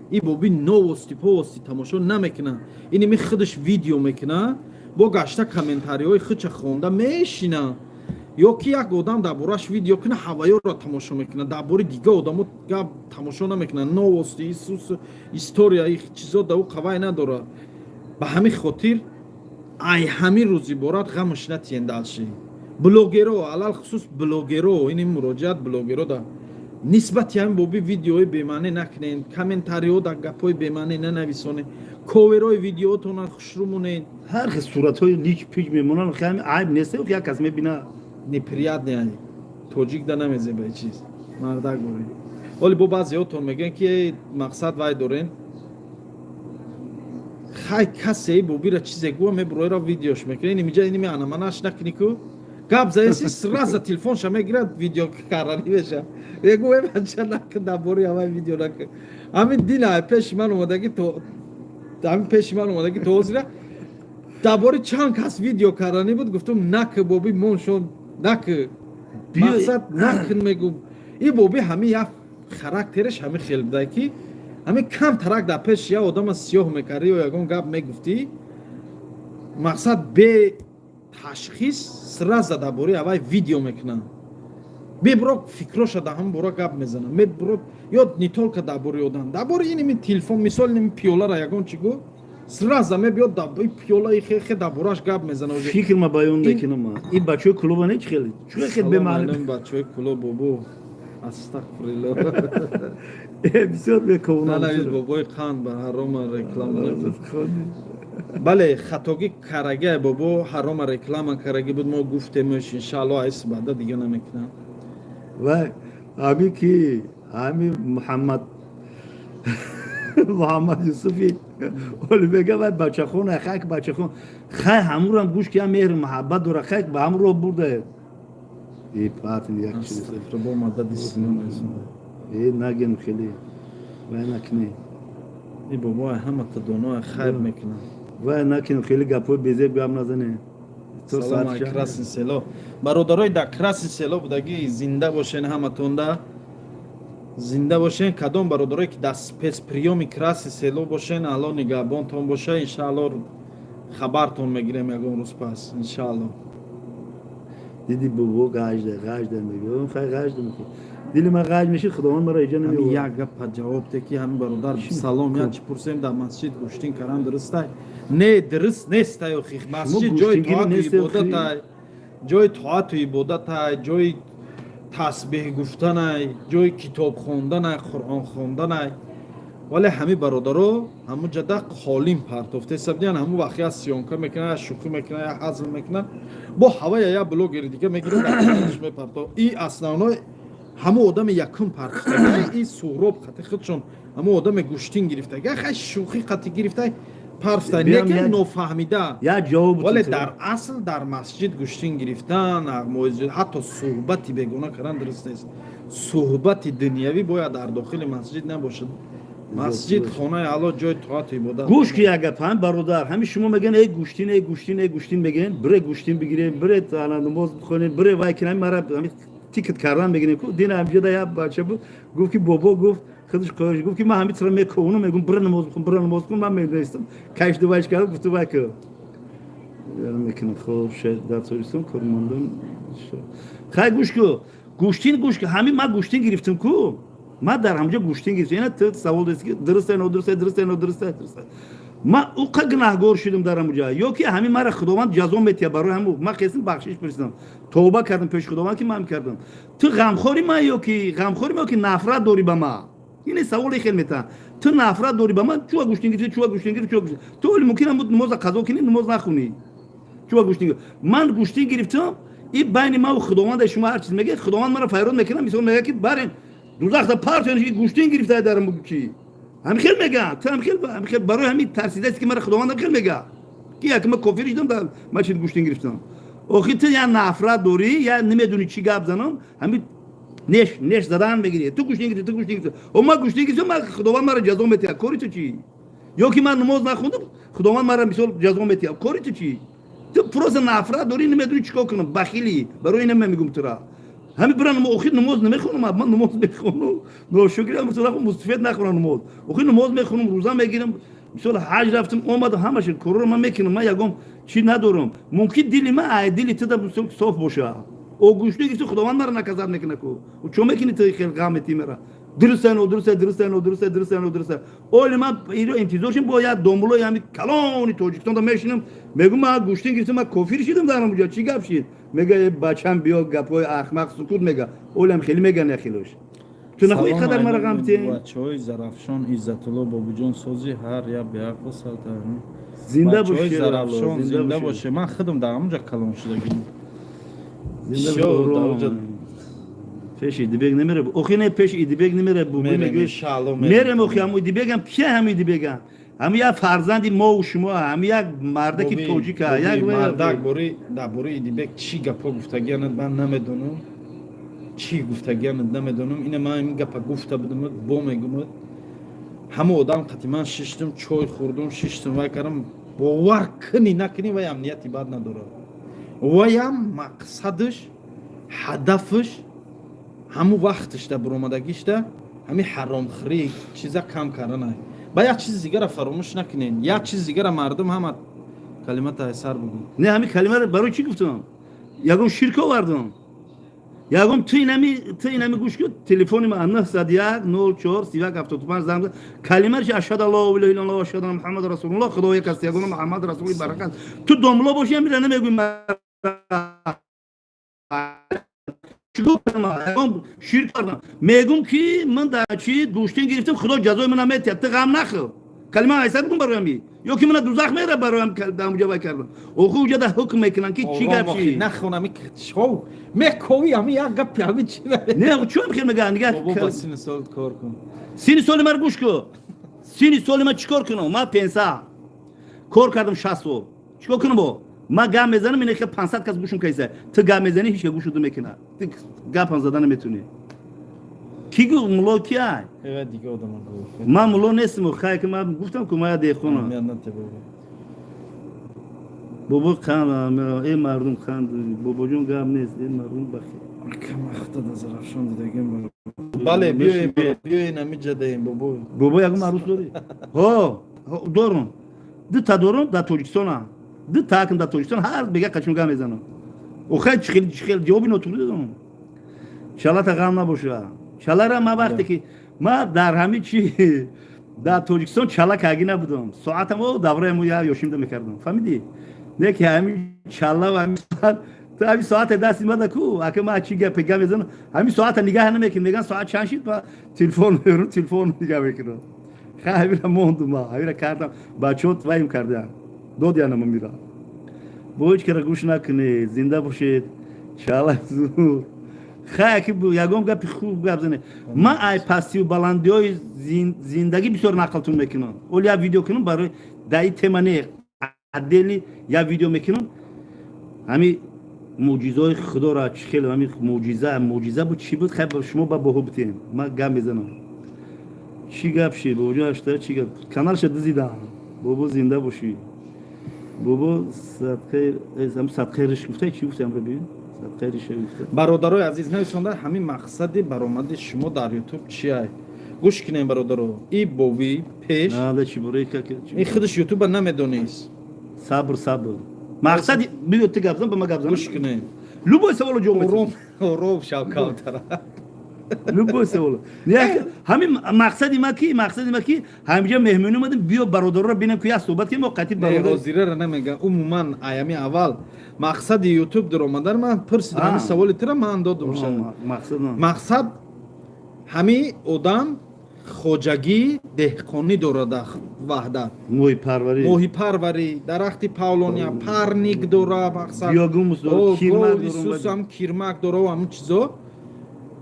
این بابی نوستی پوستی تماشا نمیکنه این می خودش ویدیو میکنه با گشته کامنتاری های خودش خونده میشینه یا که یک آدم دربارش ویدیو کنه هوایی را تماشا میکنه درباره دیگه آدم گپ تماشا نمیکنه نوستی ایسوس استوریا این چیزا دو قوای نداره به همین خاطر ای همین روزی برات غمش نتین دالشی بلوگرو علال خصوص بلوگرو این مراجعت بلوگرو دا نسبت هم بابی ویدیوی بیمانه نکنین کامنتاری ها در گپای بیمانه ننویسونه کوورای ویدیو تون خوشرو مونین هر خیلی صورت های لیک پیج میمونن خیلی عیب نیسته و که یک کس میبینه نپریاد نه توجیک ده نمیزه به چیز مردک بوری ولی با بعضی ها تون میگن که مقصد وای دارین خیلی کسی بابی را چیزی گوه می بروی را ویدیوش میکنه اینی میجا اینی می انمانش نکنی که گب زایسی سراز تلفون شما گیرد ویدیو کارانی بشه بگوه بچه نکن دبوری همه ویدیو نکن همین دیل پیش من اومدگی تو همین پیش من اومدگی تو حضره دبوری چند کس ویدیو کارانی بود گفتم نک بابی من شون نک مقصد نکن میگم این بابی همین یک خراکترش همین خیلی بده که همین کم ترک در پیش یا آدم سیاه میکردی و یکون گپ میگفتی مقصد به تشخیص سر زده بوری اوای ویدیو میکنن ببرو فکرش ده هم برو گپ میزنن میبرو یا نیتول که دبوری آدم دبوری اینی تلفن مثال نمی پیولا را یکون چی گو سر زمه بیاد دبوری پیولا خیلی دبورش گپ میزنه فکر ما بیان نکنم این بچه کلوب نیچ خیلی چون خیلی به معلوم بچه کلوب بابو استغفرالله بسیار بکنم ننویز بابای خان به حرام رکلام نکن بله خطاگی کرگه بابا حرام رکلام کرگی بود ما گفتیمش انشالله ایس بعد دیگه نمیکنم و امی کی امی محمد یوسفی ولی بگه باید بچه خونه خیلی بچه خون خیلی همون هم گوش که هم مهر محبت داره خیلی به همون رو برده ای پاتن یک چیز استغفر با مدد اسلام ای نگن خیلی و نکنی ای بابا همه تا دونو خیر میکنن. و نکن خیلی گپو بیزه بیام نزنه تو سلام ساعت کراسین سلو برادرای در کراسین سلو بودگی زنده باشین همتون ده زنده باشین کدام برادرایی که در سپیس پریومی کراسین سلو باشین الان نگهبانتون باشه انشاءالله خبرتون میگیریم یکم روز پس انشاءالله. دیدی بابا گاجده میگم فقط گاجده میگه دل من گاج میشه خداوند مرا ایجا همین نمیوه یک گپ جواب ده که همین برادر سلام یا چی پرسیم در مسجد گوشتین کردن درسته؟ نه درست نیست یا خیخ مسجد جای طاعت و عبادت جای طاعت و عبادت جای تسبیح گفتن جای کتاب خواندن قرآن خواندن ولی همه برادرها همون جدا خالیم پرتافته سبدیان همون وقتی از سیانکا میکنن شوخی میکنن یا حزم میکنن با هوای یا بلوگری دیگه میگیرن درش میپرتاف این اصلا همه آدم یکم پرتافته این سهراب خطی خودشون همه آدم گوشتین گرفته اگه خیلی شوخی خطی گرفته پرفته نگه نفهمیده یا جواب ولی در اصل در مسجد گوشتین گرفتن حتی صحبتی بگونه کردن درست نیست صحبت دنیوی باید در داخل مسجد نباشد مسجد خانه علا جای طاعت عبادت گوش کی اگه فهم برادر همین شما میگن ای گوشتین بگین بره گوشتین بگیرین بره نماز بخونین بره وای کنن مرا همین تیکت کردن بگین کو دین امجد یا بچه بود گفت که بابا گفت خودش کارش گفت که من همین طرف میکنم میگم بره نماز کن من میدونستم کاش دوایش کردم گفت وای که یارو میکنم خب شاید در توریستون کارمندم خیلی گوش کو همین ما گوشتین گرفتم کو ما در همونجا گوشتین گرفتم یعنی تو سوال دست که درسته ما او که گناهگار شدم در همونجا یا که همین مرا خداوند جزا میده برای همون ما قسم بخشش پرسیدم توبه کردم پیش خداوند که من کردم تو غمخوری ما یا که نفرت داری به ما این سوال خیلی میتونه تو نفرت داری به من چوه گوشتین گرفتی تو ولی ممکنه بود نماز قضا کنی نماز نخونی چوه گوشتین من گوشتین گرفتم این بین ما و خداوند شما هر چیز میگه خداوند مرا فیراد میکنه مثلا میگه که برین دوزخ تا پارت یعنی گوشتین گرفته درم کی هم خیلی میگه تو هم خیلی برای همین ترسیده است که مرا خداوند خیلی میگه کی که من کافر شدم در مسجد گوشتین گرفتم آخه تو یا نفرت داری یا نمیدونی چی گپ زنم همین نش زدن میگیری تو گوشتین گرفتی و ما گوشتین گرفتم ما خداوند مرا جزا میده کاری تو چی یا که من نماز نخوندم خداوند مرا مثلا جزا میده کاری تو چی تو پروز نفرت داری نمیدونی چیکار کنم بخیلی برای اینم میگم تو را همین برن آخر نماز نمیخونم من نماز میخونم ناشکری هم مثلا مستفید نخونم نماز آخر نماز میخونم روزا میگیرم مثلا حج رفتم اومد همش کارو من میکنم من یگم چی ندارم ممکن دلی من دلی تو مثلا صاف باشه او گوشتی که خداوند مرا نکذب نکنه کو و چون میکنی تو خیلی غمتی مرا درسته اول من اینو انتظارشم باید دنبالای همین کلانی توجیکستان دا میشینم میگم من گوشتین گرفتم من کافر شدم در اونجا چی گپ شد میگه بچم بیا گپای احمق سکوت میگه اولم خیلی میگه نخیلوش تو نخوی قدر مرا غمتی بچهای زرافشان عزت الله بابوجان سازی هر یا بیاق و سلطان زنده باشه زرافشان زنده باشه من خودم در اونجا کلان شدم زنده باشه پیش ایدیبگ نمیره اوخی نه پیش ایدیبگ نمیره بو میگه میرم اوخی هم ایدیبگم پیه هم ایدیبگم هم یا فرزندی ما و شما هم یک مرده که توجیکه یک مردک بوری در بوری ایدیبگ چی گپا گفتگیانت من نمیدونم چی گفتگیانت نمیدونم اینه من این گپا گفته بودم با میگم همه آدم قطعا ششتم چای خوردم ششتم وای کردم باور کنی نکنی وای امنیتی بد نداره وایم مقصدش هدفش همون وقتش در برآمدگیش ده همین حرام خوری چیزا کم کردن با یک چیز دیگه را فراموش نکنین یک چیز دیگه را مردم هم کلمات اثر بگن نه همین کلمه رو برای چی گفتم یگم شرک آوردم یگم تو اینمی گوش کن تلفن من 901 04 31 75 زنگ کلمه رو اشهد الله و الا الله و اشهد ان محمد رسول الله خدا یک است یگم محمد رسول الله برکت تو دنبال باشی میره نمیگم شیر کردم میگم که من در چی گوشتین گرفتم خدا جزای من نمیده تو غم نخور کلمه ایسا بگم برامی یا که من دوزخ میره برایم دام جواب کردم او خو جدا حکم میکنن که چی گپ چی نخونم شو میکوی هم یک گپ همین چی نه چون میخوام میگم نگاه بابا سین سال کار کن سین سال من گوش کو سین سال من چیکار کنم من 500 کار کردم 60 سال چیکار کنم با ما گام میزنم اینه که 500 کس گوشم کیسه تو گام میزنی هیچ گوشو میکنه گپ زدن نمیتونی کی گو ملو کیای Evet دیگه آدم گفت من ملو نیستم خیلی که من گفتم که ما دیخونه میاندت بابا بابا خان این مردم خان بابا جون گام نیست این مردم بخیر کم وقت از رفشان دیگه بله بیاین نمیجه دیم بابا بابا یکم عروس داری ها دارم دو تا دارم در تاجیکستان دو تا کن در تاجیکستان هر بگه قشنگ گام میزنم و خیلی جوابی نطوری دادم شالات غم نباشه شالا ما وقتی که ما در همین چی در تاجیکستان چالا کاگی نبودم ساعتم او دوره مو یا یوشیمده میکردم فهمیدی نه که همین چالا و همین ساعت تو همین ساعت دست میاد کو اگه ما چی گپ گپ میزنم همین ساعت نگاه نمیکنم میگن ساعت چند شد با تلفن رو تلفن نگاه میکنم خیلی موندم ما همین کردم بچه‌ت وایم کردم دو دیانم میرا بوچ که گوش نکنه زنده باشید چالا زور خیلی بو یگم گپ خوب گپ زنه ما ای پاسیو بلندیای زندگی بسیار نقلتون میکنم اولیا ویدیو کنم برای دای تمنه عدلی یا ویدیو میکنم همین معجزه‌های خدا را خیلی همین معجزه بود چی بود خیلی شما با بهو بتین ما گپ میزنم چی گپ شی بوجا اشتر چی گپ کانال شد دیدم بابا زنده باشی بابا صدقه هم صدقه رش گفته چی گفتم رو ببین صدقه رش گفته برادرای عزیز نویسنده همین مقصد برآمد شما در یوتیوب چیه گوش کنین برادرو ای بوی پیش نه چی برای که این خودش یوتیوب نمیدونیست صبر مقصد بیو تو گپ زن به ما گپ زن گوش کنین любой سوال جو روم شاوکاوتر любой سوال نه همین مقصدی ما کی همینجا مهمونی اومدیم بیا برادر رو ببینیم که یا صحبت کنیم وقتی برادر حاضره را نمیگم عموما ایامی اول مقصد یوتیوب در اومدن من پرسیدم سوال تر من دادم مقصد همین آدم خوجگی دهقانی دارد وحدت موهی پروری درخت پاولونیا پرنیک داره مقصد بیاگوموس داره کیرمک داره و همون چیزا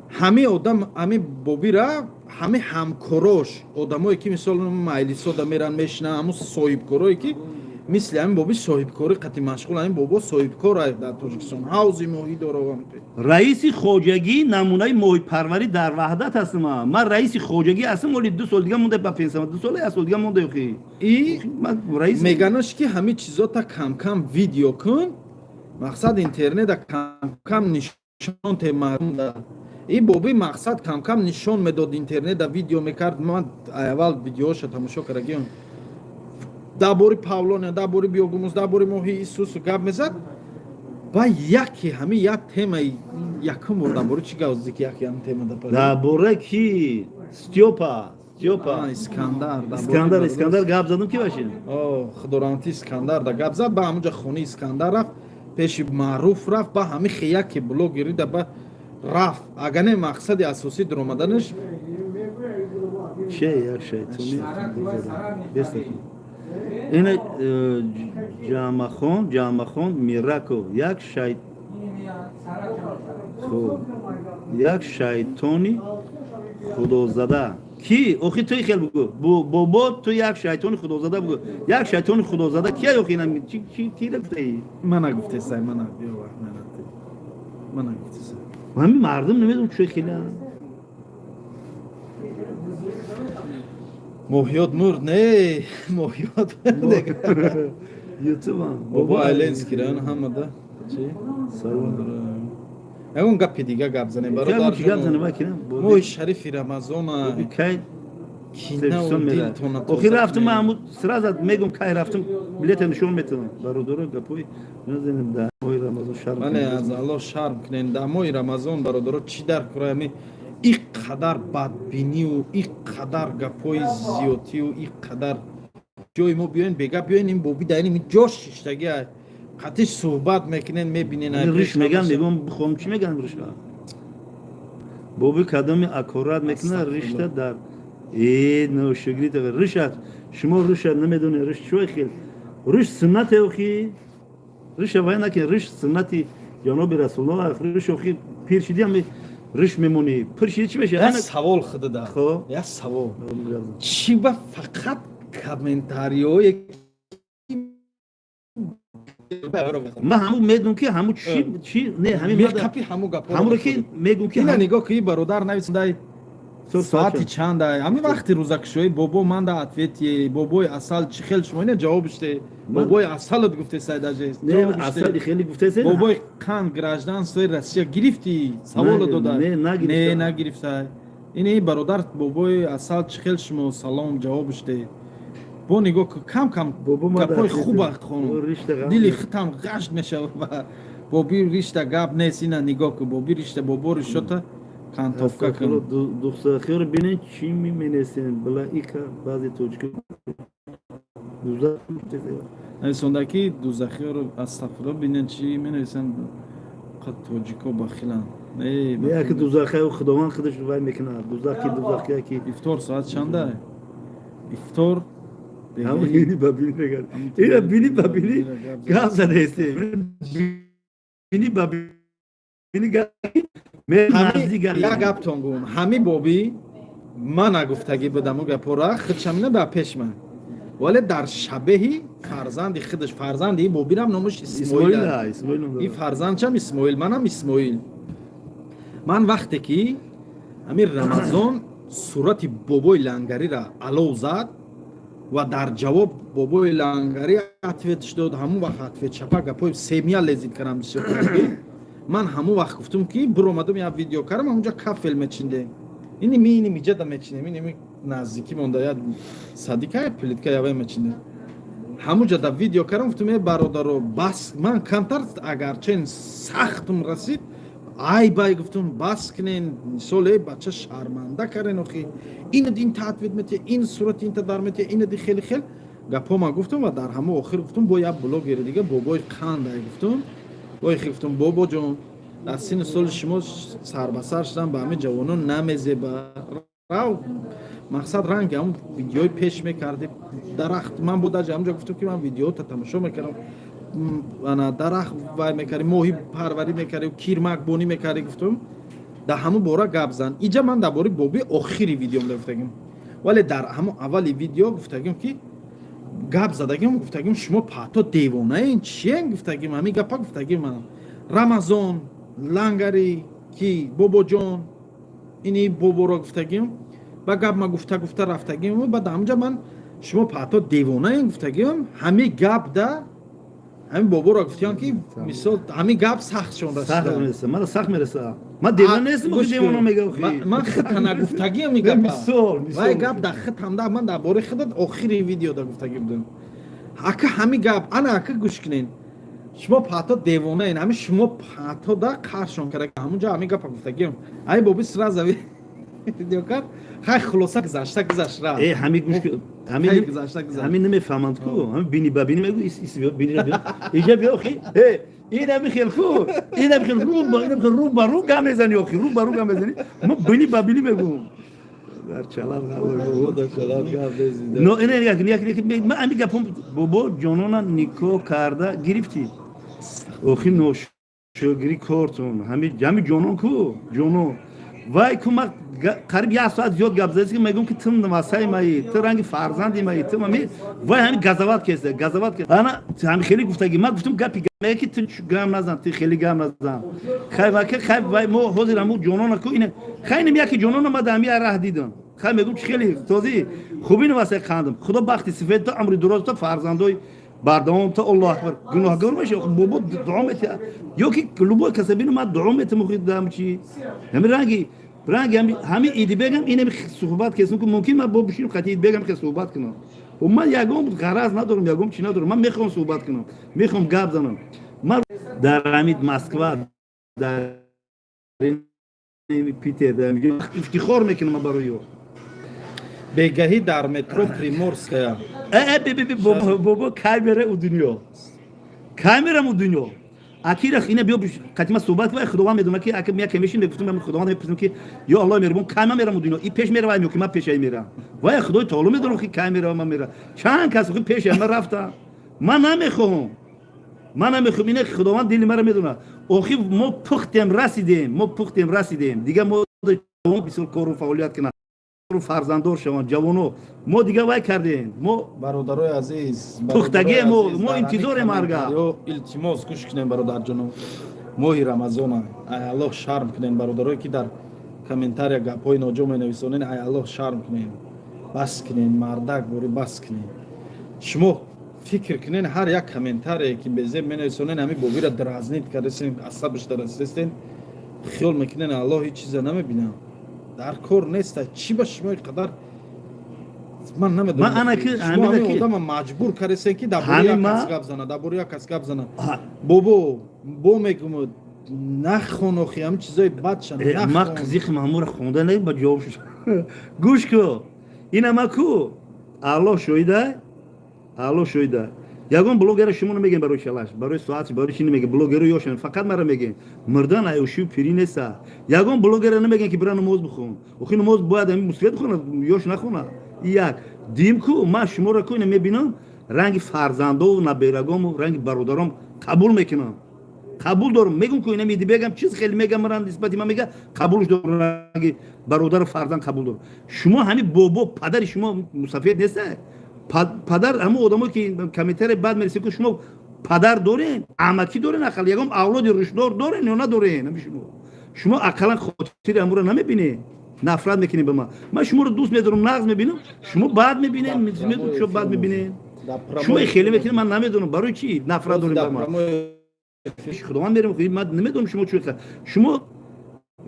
همه آدم همه بابی را همه همکاراش آدمایی که مثلا مایلیسا دا میرن میشنن همون صاحبکارایی که مثل همین بابی صاحبکاری قطعی مشغول همین بابا صاحبکار در تاجیکستان حوض ماهی داره و رئیس خوجگی نمونه ماهی پروری در وحدت هستم من رئیس خوجگی هستم ولی 2 سال دیگه مونده با پنسیون 2 سال دیگه مونده خی من رئیس میگنش که همین چیزا تا کم کم ویدیو کن مقصد اینترنت کم کم نشون تمرین ده این بابی مقصد کم کم نشون میداد اینترنت دا ویدیو میکرد من اول ویدیوش تماشا کردم درباره پاولونیا درباره بیوگوموس درباره ماهی ایسوس گپ میزد با یکی همین یک تم یکم بود درباره چی گفت که یکی هم تم درباره کی استیوپا اسکندر گپ زدم کی باشه خدورانتی اسکندر دا گپ زد با همونجا خونه اسکندر رفت پیش معروف رفت با همین خیاک بلوگری دا با رفت اگر نه مقصد اساسی در اومدنش چه یک شیطانی این جامخون میراکو یک شیطانی خدازده کی اوخی توی خیلی بگو بابا تو یک شیطان خدازده بگو یک شیطان خدازده کی اوخی نمی چی لفته من نگفته سای من نگفته سای همین مردم نمیدونم چه خیلی موهیات مرد نه موهیات یوتیوب بابا ایلنسکی ران همه ده چی سلام اون گپی دیگه گپ زنه برادر چی گپ زنه باکنم موی شریف رمضان کی تلویزیون میرم آخه رفتم محمود سر زد میگم کی رفتم بلیت نشون میتونم برادر گپوی نزنم در موی رمضان شرم من از الله شرم کنین در موی رمضان برادر چی در کرامی این قدر بدبینی و این قدر گپوی زیادی و این قدر جای ما بیاین بگه بیاین این بابی در این جاش ششتگی قطعش صحبت میکنین میبینین ریش میگم بخوام چی میگن ریش بابی کدام اکورات میکنه ریشته در نوشگری تا ریشت شما ریشت نمیدونه ریش چوی خیل ریش سنت اوخی ریش وای نکن ریش سنتی جناب رسول الله ریش اوخی پیر شدی هم ریش میمونی پیر شدی چی میشه یه سوال خود ده یه سوال چی با فقط کامنتاریوی ما همون میدونم که همون چی نه همین میگم همون گپ همون که میگم که اینا نگاه که برادر نویسنده ساعتی چند ای همین وقتی روزکشوی بابا من دا اتویتی بابای اصل چی خیلی شما اینه جوابش ده بابای اصل گفته سایداجه نه اصل خیلی گفته سه بابای کان گراجدان سوی رسیا گرفتی سوال دادن نه نگرفته اینه برادر بابای اصل چی خیلی شما سلام جوابش ده با نگاه کم کم گپای خوب وقت خونم دلی ختم غشت میشه و بابی ریشته گپ نیست اینا نگاه که بابی ریشته بابا ریشته کان توفکا کن دوست خیر بینن چی میمینسین بلا ایکا بعضی توجکو دوزا این سندکی دوزخی رو استغفر بینن چی می‌نویسن قد توجیکو بخیلن نه که دوزخی و خداوند خودش رو وای میکنه دوزخی کی افطار ساعت چنده افطار همین بابی نگار اینا بینی بابی گام زده است بینی بابی بینی گام یا گپ تونگم همی بابی من نگفتگی بدم و گپورا خودشم نه به پیش من ولی در شبهی فرزند خودش فرزندی بابی رم نامش اسماعیل این فرزند چم اسماعیل منم اسماعیل من وقتی که همین رمضان صورت بابای لنگری را علو زد و در جواب بابای لنگری اتویتش داد همون وقت اتویت چپا گپای سیمیا لذت کردم بسیار من همون وقت گفتم که برو اومدم یه ویدیو کردم اونجا کف فیلم چینده اینی میجدا میچینه اینی نزدیکی مونده یا صدیقه پلیتکا یا میچینه همونجا دا ویدیو کردم گفتم برادرو بس من کمتر اگرچه سختم رسید ای بای گفتم بس کنین سوله بچه شرمنده کردن اخی این تعویض میته این صورت این در میته این دی خیلی گپا ما گفتم و در همه آخر گفتم با یه بلاگر دیگه بابای خنده گفتم وای گفتم بابا جون در سین سال شما سر به سر شدن به همه جوانان نمیزه راو مقصد رنگ هم ویدیوی پیش میکردی درخت من بوده جا همونجا گفتم که من ویدیو تا تماشا میکردم انا درخت وای میکردی موهی پروری میکردی و کیرمک بونی میکردی گفتم در همون بارا گپ زن اینجا من درباره بابی آخری ویدیوم گفتم ولی در همون اولی ویدیو گفتم که گپ زدگیم گفتم شما پاتا دیوانه این چیه گفتم همین گپا گفتم من رمضان لنگری کی بابا جان اینی بابا را گفتم با گپ ما گفته رفتگیم و بعد همونجا من شما پاتا دیوانه این گفتم همین گپ ده همین بابا را گفتم که مثال همین گپ سخت شون رسید من سخت میرسه من دیوانه نیستم که دیوانه میگم من خط نگفتگی میگم مثال وای گپ ده خط هم ده من درباره خودت آخری ویدیو دا گفتگی بودم اگه همین گپ انا اگه گوش کنین شما پاتا دیوانه این همین شما پاتا دا کارشون کرده همونجا همین گپ گفتگیم ای بابی سر زوی ویدیو کرد خیلی خلاصه گذشت را همین گوش همین نمیفهمند کو همین بینی ببینی میگو بینی اینجا بیا اخی این هم خیلی خوب این هم خیلی رو برو گام میزنی اخی رو برو گام میزنی ما بینی ببینی میگو در چلان نه این من همین گپم بابا جانونا نیکو کرده گرفتی اخی نوش شگری کارتون همین جانون کو جانون وای کو ما قریب یه ساعت زیاد گپ زدی که میگم که تم نماسای مایی تو رنگ فرزندی مایی تو می وای همین گزاوت کیسه انا همین خیلی گفتگی من گفتم گپی میگه که تو گام نزن تو خیلی گام نزن خیلی وای ما حاضرمو جانون کو اینه خیلی میگه که جانون ما دمی راه دیدن خیلی میگم خیلی توزی خوبی نواسه خاندم خدا بختی سفید تو عمر دراز تو فرزندای بردام تو الله اکبر گناهگار میشه بابا دعامت یو که لبو کسبین ما دعامت مخید دام چی همین رنگی همین ایدی بگم اینم صحبت کردم که ممکن من با بشینم خاطی بگم که صحبت کنم و من یگم غرض ندارم یگم چی ندارم من میخوام صحبت کنم میخوام گپ زنم من در همین مسکو در پیتر دارم افتخار میکنم برای بگهی در مترو پریمورسکا بابا کامera و دنیا اخیرا اینه بیا قدیم صحبت و خداوند میدونم که اگه میاد کمیشن گفتم من خداوند میپرسم که یا الله مهربون کامera و دنیا این پیش میره و من پیش میرم وای خدای تعالی میدونه که کامera من میره چند کس که پیش من رفته من نمیخوام اینه خداوند دل مرا میدونه آخی ما پختیم رسیدیم دیگه ما بسیار کار و فعالیت کنیم فرزندار شوان جوانو ما دیگه وای کردیم ما برادرای عزیز پختگی ما انتظار مرگا التماس گوش کنین برادر جانم ماه رمضان الله شرم کنین برادرای که در комментария гапҳои ноҷо менависонен ай аллоҳ шарм кунем, бас кунем, мардак бори бас кунем. Шумо фикр кунен ҳар як комментарие ки безеб менависонен ҳами бобиро дразнид кардесен, асабш дарастестен, хиёл мекунен аллоҳ ҳеҷ чиза намебинам. Дар кор неста чӣ ба шумо қадар ман намедонам. Ман анаки шумо ҳамин ки одама маҷбур кардесен ки дар бори як кас гап зана, дар бори як кас гап зана. Бобо бо мегум нахон охи ҳам чизои бадша нахон. ма қизиқи маъмура хонда не ба ҷавоб шуд. Гӯш ку. Ина ма ку. Аллоҳ шоҳида. Аллоҳ шоҳида. Ягон блогера шумо намегем барои шалаш, барои соати, барои чӣ намегем. Блогеру ёшан фақат мара мегем. Мирдан айоши пирӣ неста. Ягон блогера намегем ки бира намоз бихон. Охи намоз бояд ҳамин мусулият бихона, ёш нахона. Як. Дим ку ма шуморо ку ина мебинам, ранги фарзандову наберагому, ранги бародаром қабул мекунам. Қабул дорам. Мегум ку ина миди бегам чиз хеле мегам маран нисбати ма мега қабулш дорам, ранги бародару фарзанд қабул дорам. Шумо ҳамин бобо падари шумо мусафед неста. Падар ҳама одамое ки комментария бад мерасед ку шумо падар дорен, амаки дорен, ақал ягон авлоди рушдор дорен ё надорен. Шумо ақалан хотири амуро намебинед, нафрат мекунед ба ман. Ман шуморо дӯст медорам, нағз мебинам, шумо бад мебинед, медонам шумо бад мебинед. Шумо хеле мекунед, ман намедонам барои чӣ нафрат доред ба ман. Худованд мерам, ман намедонам шумо чӣ хастед. Шумо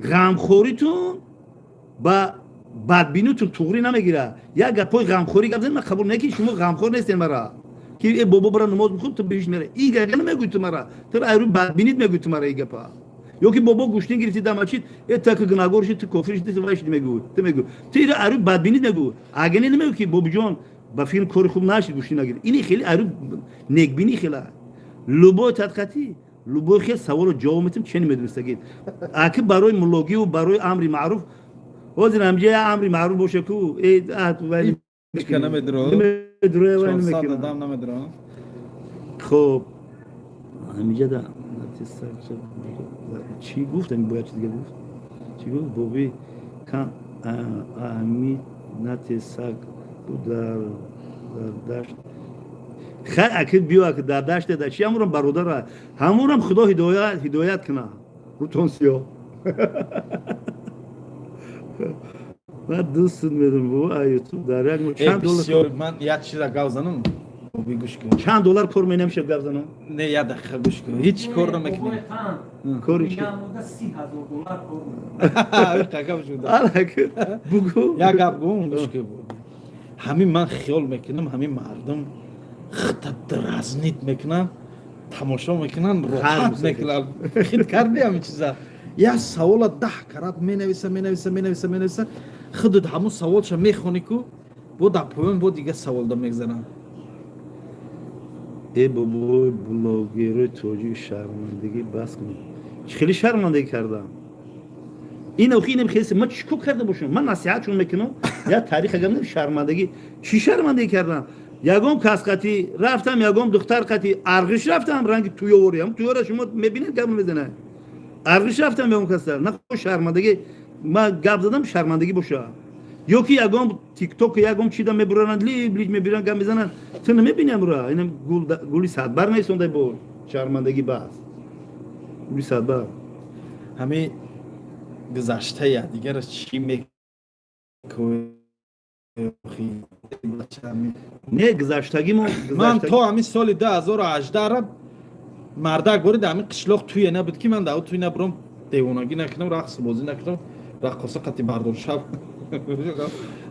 ғамхоритун ба бадбинитун туғри намегира. Як гапои ғамхорӣ гап зани ман қабул мекунед ки шумо ғамхор нестед мара. Ки е бобо бара намоз мехонад ту беш мера. И гапа намегӯй ту мара. Ту айру бадбинит мегӯй ту мара и гапа. Ё ки бобо гӯштин гирифти дамачид, е так гунагор шид, ту кофир шид, ту вайш мегӯй. Ту мегӯй. Ту ира айру бадбинит мегӯй. Агане намегӯй ки бобиҷон ба филм кори хуб нашид гӯштин нагир. Ини хеле айру некбинӣ хела. Лубои тадқиқатӣ, лубои хел саволу ҷавоб метим чен медонистагид. Аки барои мулогиву барои амри маъруф ҳозир ҳамҷа я амри маъруф боша ку вайли хоб ҳамиҷада чӣ гуфтам бояд чиз дига гуфт. Чӣ гуфт боби кан аҳамид натесак дар дашт хай акид биё ак дар даште да чи ҳамурам бародара ҳамурам худо ҳидоят куна рӯтон сиёҳ. Ман дӯст медорам бо ютуб дар як бисёр ман як чиза гап занам. Боби гӯш кун. Чанд доллар кор менамешад гап занам? Не я дақиқа гӯш кун. Ҳеҷ кор намекунем. Кори чӣ? Бугӯ. Як гап гӯм гӯш кун. Ҳамин ман хиёл мекунам, ҳамин мардум хата дразнит мекунанд, тамошо мекунанд, роҳат мекунанд. Хит карди ҳамин чиза. Як савола 10 карат менависа. Худуд ҳамун саволша мехонӣ ку, бо дар поён бо дига саволда мегзананд. Е бобои блогерои тоҷики шармандагӣ бас кунед. Хеле шармандагӣ кардам. Ин охи ин хеле ман чӣ кор карда бошам? Ман насиҳатшон мекунам. Як таърих агам не шармандагӣ. Чӣ шармандагӣ кардам? Ягон кас қати рафтам, ягон духтар қати арғиш рафтам, ранги туёвориам. Туёра шумо мебинед гап мезанад. Арғиш рафтам ягон каса. На шармандагӣ ман гап задам шармандагӣ боша. Ё ки ягон тикток ягон чида мебурананд, лиближ мебиранд гап мезананд. Ту намебинӣ амра. Ин гули садбар месондай бо шармандагӣ бас. Гули садбар. Ҳамин гузаштаи якдигара чӣ мекунем? Не гузаштаги мо ман то ҳамин соли 2018 мардак борида ҳамин қишлоқ туе набуд ки ман дар туй набурам, девонагӣ накунам, рақс бозӣ накунам, рақоса қати бардор шав.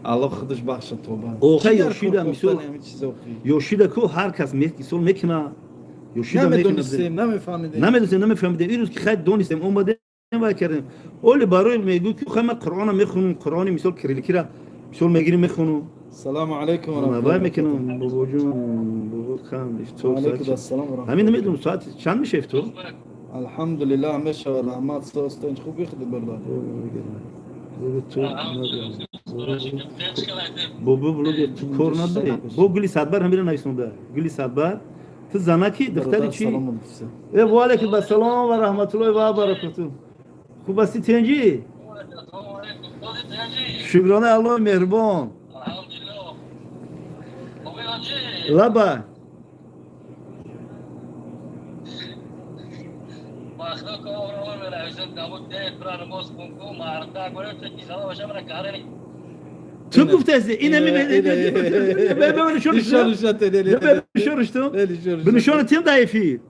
аллоҳ худаш бахша тоба. Охай ёшида мисол ёшида ку ҳар кас мисол мекуна. Ёшида намедонистем, намефаҳмидем. Ирӯз ки хай донистем омадем вай кардем. Оли барои мегӯ ки хай ман Қуръона мехонам, Қуръони мисол кириликира мисол мегирим мехонам. Салому алайкум ва вай раҳматуллоҳи мекунам. Бобоҷон бобо кам ифтор алайкум ассалом ва раҳматуллоҳи. ҳамин намедонам соати чанд меша ифтор? алҳамдулиллаҳ мешавад. раҳмат состан хуб бихудед бардар. бобо блогер ту кор надари. Бо гули садбар ҳамира нависонда. Гули садбар ту занаки духтари чӣ? Ва алайкум ассалом ва раҳматуллоҳи ва баракатуҳ. Хуб ҳастӣ тенҷӣ? Шукрона Аллоҳи меҳрубон. Лаба Tu guftesi ine mi ben böyle Nişan ben şoruştum. Bunu şonu tim dayfi.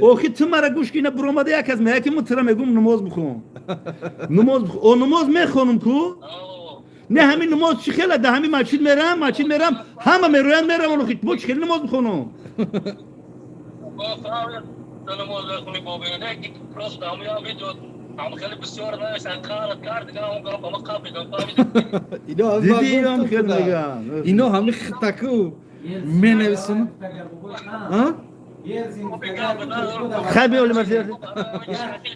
O ki tımara guş yine bromada yakaz mı? Hekim mutram egum namaz bukhum. Namaz o namaz me khonum ku. Ne hemin namaz çıkela da hemin maçil meram. Hama meruyan meram onu kit bu çıkela namaz bukhum. Didiyam kırnaga. İno hami khtaku menevsun. Ha? Khabi öyle mesela.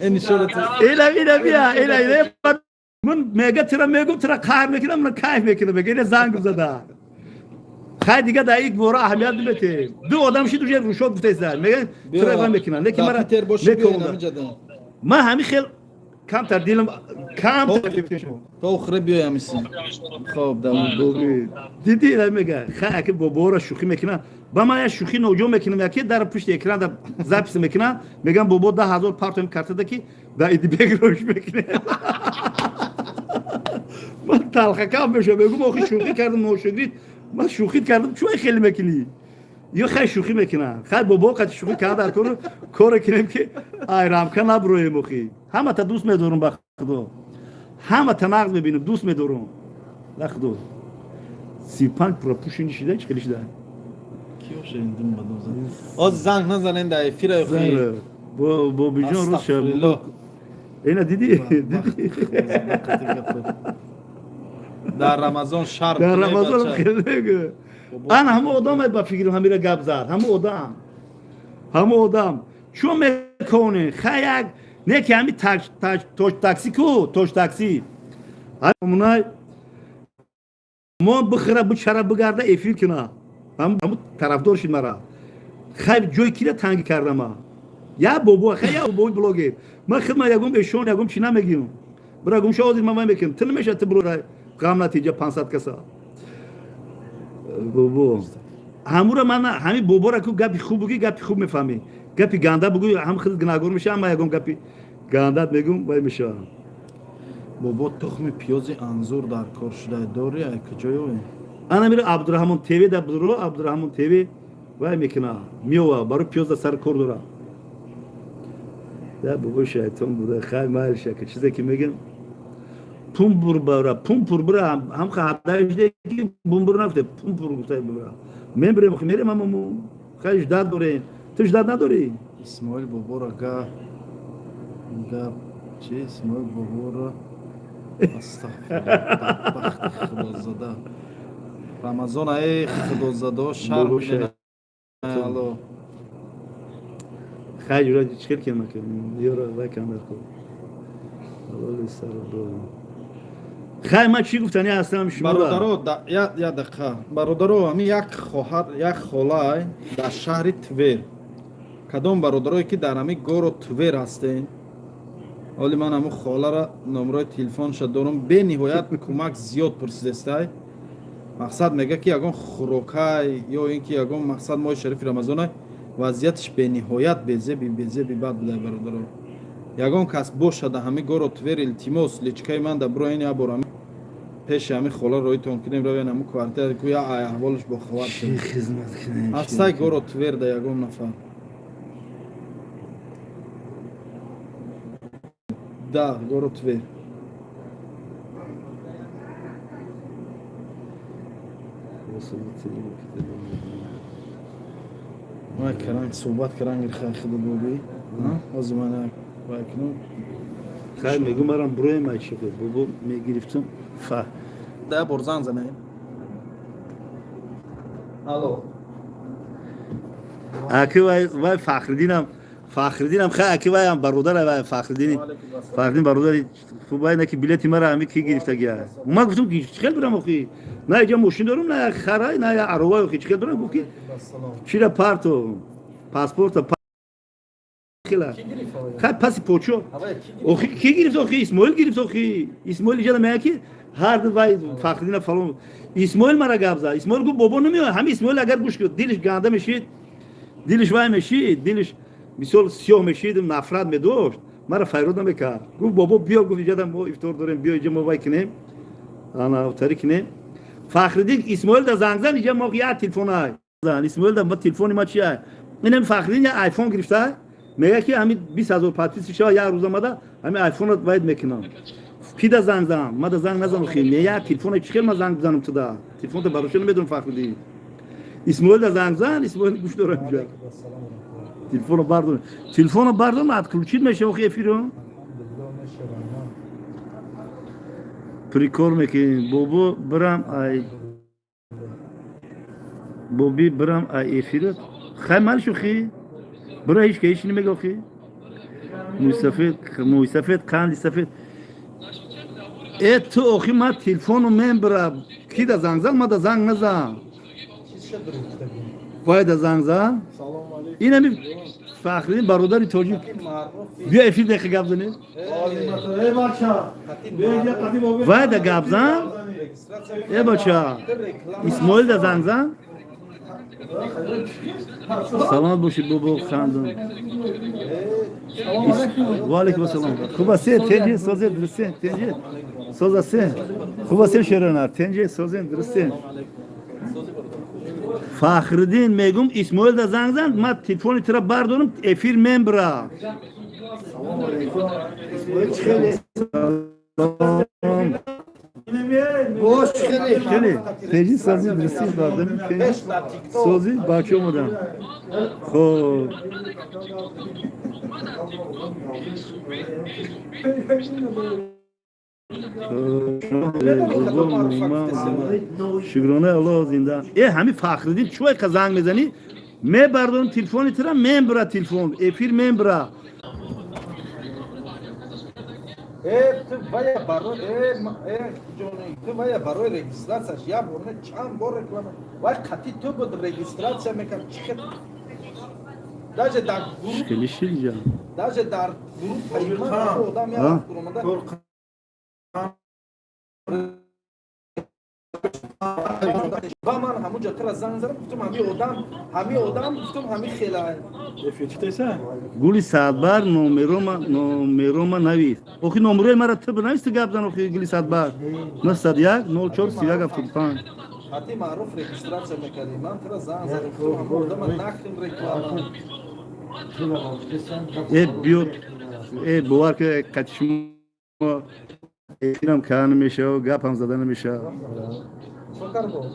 Enişorat. Ela. Mun mega tra kar mekina mun kayf mekina begene zang zada. Khay diga da ilk bora ahamiyat bete. Du adam shi duje rushok butezar. Mega tra mekina. Lekin mara Peter boşu bir oynamayacağım. Ma hami khil kam tardilim kam تو خرب يا مسين خوب ده دیدی نمیگه خاک بابورا شوخی میکنه با ما یا شوخی نوجو میکنم یا که در پشت اکران در زاپس میکنه میگم بابا 10,000 پارتم کارت دکی و ایدی بگروش میکنه من تلخه کام بشه بگم آخه شوخی کردم نوشگرید من شوخی کردم چون خیلی میکنی یا خیلی شوخی میکنه خیلی بابا قد شوخی کرد در کار کنیم که ایرام کن نبروی مخی همه تا دوست میدارم با خدا همه تناقض میبینم دوست میدارم لخدو 35 پروپوشن شده چه کلیش ده کیو شنیدم بدوزن از زنگ نزنن ده فیره خیلی با بیجان روز شب اینا دیدی در رمضان شرط در رمضان خیلی انا همه آدم با فکرم همیره گپ زد همه آدم چون میکنه خیلی نه که همی توش تاکسی همونای ما بخره bu şarap بگرده افیل کنه هم طرفدار شد مرا خیلی جوی کیره تنگ کردم یا بابا خیلی یا بابا بلوگه من خدمت یکم اشون یکم چی نمیگیم برای گم شو ما میگیم تن میشه تو برو قام نتیجه 500 کسا بابا همورا من همین بابا را کو گپی خوب بگی گپی خوب میفهمی گپی گنده بگی هم خیلی گناهگار میشه اما یکم گپی گندت میگم وای میشه بابا تخم پیاز انزور در کار شده داری ای کجایی انا میره عبدالرحمن تیوی در بزرگ عبدالرحمن تیوی وای میکنه میوه برای پیاز سر کار داره ده بابا شیطان بوده خیلی مایل شه که چیزی که میگم پوم پور برا هم خدایش دیگه بوم برا نفته پوم پور گفته برا من برم میرم اما خیلی جداد داره توش داد نداری اسماعیل بابا را گه چه اسماعیل بابا را استغفرالله بخت خدا زده رمضان ای خدا زده شر بینه الو خیلی را چکر که مکن یارا وای کامل کن الله سر دو خیلی من چی گفتنی هستم شما برادرو یا دقیقه برادرو همی یک خالای در شهر تویر کدام برادرایی که در همی گورو تویر هستین ولی من همون خاله را نمره تلفنش دارم به نهایت کمک زیاد پرسیدسته مقصد میگه که یگان خوراکای یا اینکه یگان مقصد ماه شریف رمضان وضعیتش به نهایت بیزه بد بوده برادرو یگان کس باشه در همه گورو تویر التماس لیچکای من در برای این ابرام پیش همه خاله روی تون کنیم روی همون کوارتر گویا احوالش با خبر شد خدمت کنیم اصلا گورو تویر در یگان نفر Да, город Тверь. ما كران صوبات كران الخاخ دبوبي ها زمان واكنو خیلی میگم برام بروی مایشه بابا میگرفتم ده برزان زنه الو اکی وای فخردینم خیلی اکی وای هم برادر وای فخردین برادر خوب وای نه که بلیتی مرا همی کی گرفته گیا ما گفتم که چخیل برم اخی نه اینجا ماشین دارم نه خرای نه عروای اخی چخیل دارم گفتی چیرا پاسپورت خیلی پاسی پوچو اخی کی گرفت اخی اسماعیل گرفت اخی اسماعیل جدا میگه که هر دو وای فخردین فلان اسماعیل مرا گفت اسماعیل گفت بابا نمیاد همین اسماعیل اگر گوش کرد دلش گنده میشید دلش وای میشید دلش مثال سیاه میشیدم نفرت میداشت مرا فیروز نمیکرد گفت بابا بیا گفت اینجا ما افطار داریم بیا اینجا ما وای کنیم انا افطاری کنیم فخرالدین اسماعیل در زنگ زد اینجا ما یه تلفن های اسماعیل در ما تلفن ما چیه اینم فخرالدین یه آیفون گرفته میگه که همین 20000 پاتیس شاه یه روز اومده همین آیفون رو باید میکنم کی در زنگ زدم ما در زنگ نزدم خیلی میگه تلفن چیکار ما زنگ بزنم تو دا تلفن تو براش نمیدونم فخرالدین اسماعیل در زنگ زد اسماعیل گوش داره اینجا تلفن رو بردم ات کلچید میشه خیلی فیرو پریکور میکنیم بابا برم ای بابی برم ای افیرت خیلی مال شو خی برای هیچ که هیچ نمیگه خی موسفید کاندی سفید ای تو آخی ما تلفن رو من برم کی در زنگ زن ما در زنگ نزن وای در زنگ زن این همی فخرالدین برادری توجیه بیا افیر دقیقه گفت زنی وای در گفت زن ای بچه اسماعیل در زنگ زن سلامت باشید بابا خاندان و علیکم السلام خوب است تنجی سازه درسته تنجی سازه سه خوب است شرنا تنجی سازه درسته فخرالدین میگم اسماعیل در زنگ زد ما تلفن ترا بردارم افیر ممبرا Boş خیلی خیلی تنجی سازی درسته دادم تنجی سازی باکی اومدم خب شکرانه الله زنده ای همین فخرالدین چوی که زنگ میزنی می بردارم تلفن ترا ممبرا تلفن افیر ممبرا تو vaya barroy تو vaya barroy registratsiya ya borne çam bor reklama vay qati to bod registratsiya mekam chiqib даже dar grup خیلی شیرجا даже dar grup hayman odam ya durumunda با من همون جا تر از زنگ زدم گفتم همین آدم گفتم همین خیلی گولی سادبار نومروما نویس اوکی نمره مرا تو بنویس گپ زن اوکی گولی سادبار 901 04 35 حتی معروف رجیستراسیون میکردیم من تر از زنگ زدم گفتم همون آدم نکردم رکلام ای بیوت ای باور که کچشما اینم کار نمیشه و گپ هم زدن نمیشه فکر بود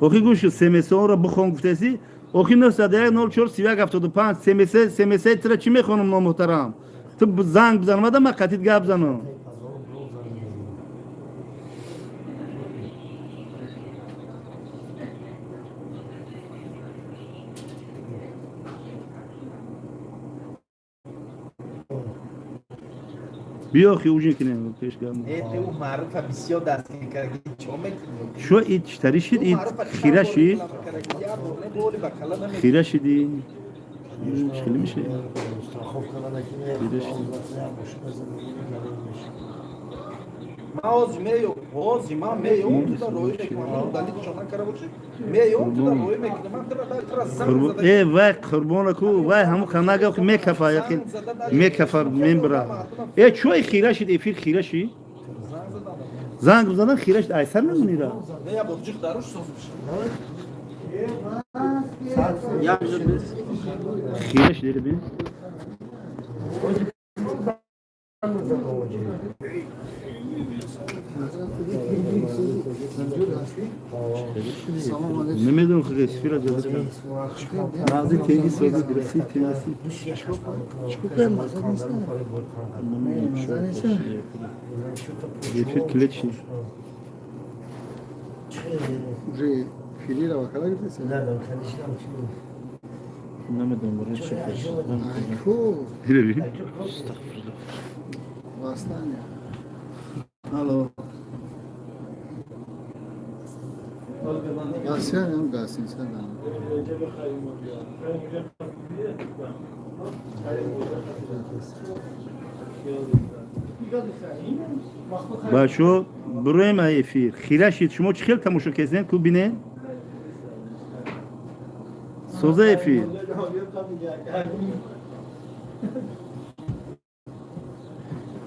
اوکی گوش سمس را بخون گفتسی اوکی 901 04 35 سمس ترا چی میخونم نامحترم تو زنگ بزنم آدم من قطعیت گپ زنم بیا خیوجی کنیم پیش گام او معروف بسیار دست میکرد چومک شو ایت اشتری شید ایت خیره شید خیره شدی مشکلی میشه ما از ما میو تو روی میکنم دلیل چون کرده باشه میو تو روی میکنم من ترا زنگ زدم ای وای قربان کو وای همو خناگا خو میکفا یقین میکفر ممبرا ای چوی خیره شید افیر خیره شید زنگ بزنن خیره شید ایسر نمونی را نه یا بودجیک داروش سوزش خیره شید بی نمیدونم خیلی سفیر از جلد کنم نازی تیگی سوزی درستی تیماسی یفیر کلید شید Уже филира вакала гитеси? Да, да, نمیدونم برای چه Ку, هیره بی вастане. الو Гасия ям гасин садан. باشو برویم افیر خیره شید شما چه خیلی تماشا کردین کو بینه سوزه فیل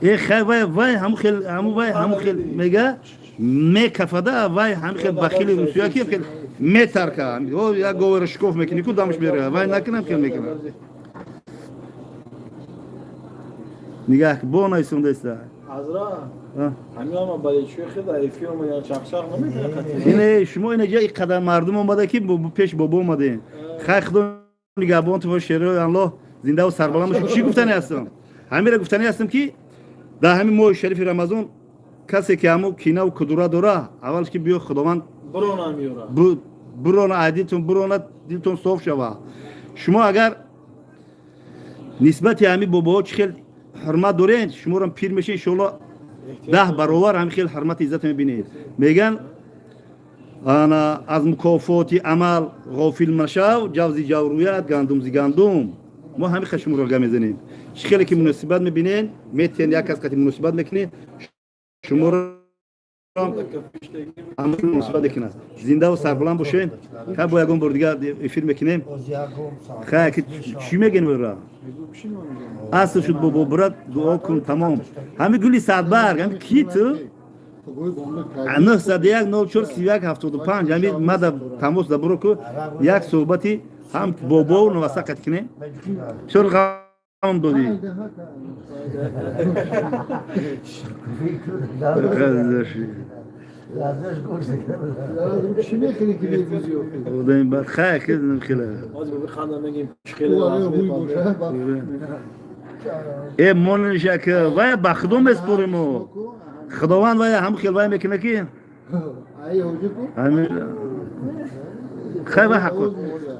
ای خیلی وای همون خیلی میگه می کفده وای همون خیلی بخیلی روسیا کی خیلی می ترکه او یا گوورشکوف میکنی کدامش میره وای نکنم خیلی میکنه نگاه بو نایسونده است Azra, همین ama balışıyor ki da efiyor mu ya çakşak mı ne? اینه شما اینجا این قدر مردم اومده که پیش بابا اومده خیلی خدا نگهبان تو شهر الله زنده و سربلند باشه چی گفتنی هستم همین را گفتنی هستم که در همین ماه شریف رمضان کسی که همو کینه و کدورت داره اولش که بیا خداوند Brona miyor. برون عادیتون برون دلتون صاف شوه شما اگر نسبت همین بابا خیلی حرمت دارین شما رو پیر میشین انشالله 10 برابر هم خیلی حرمت عزت میبینید میگن انا از مکافات عمل غافل مشو جوزی جورویت گندم زی گندم ما همین خشم رو میزنیم خیلی که مناسبت میبینین میتین یک کس که مناسبت میکنین شما رو عمل مناسبت کنه زنده و سربلند باشین که با یگون بار دیگه فیلم میکنیم خیلی چی میگن برا اصل شد بابا برات دعا کن تمام همین گلی صدبرگ همین کیت 901-04-31-75 همین ماده تماس دا برو که یک صحبتی هم بابا و نواسقت کنه چرا غم دادی چی میکنی که ویدیو بودیم بعد خیلی کردیم خیلی Az bir xandan megim او çıkılı آره بوی باشه ای مونشه که وای بخدوم بسپریم و خداوند وای هم خیلی وای میکنه که ای حجت کو همین خیلی حق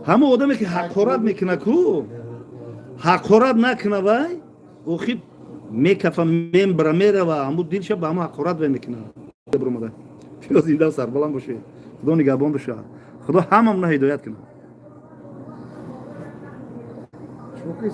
همه آدمی که حقارت میکنه کو حقارت نکنه وای او خیلی میکفه میبره میره و همو دلش به همه حقارت وای میکنه برموده خدا زنده و سربلند باشه خدا نگهبان باشه خدا هممون هدایت کنه چوکی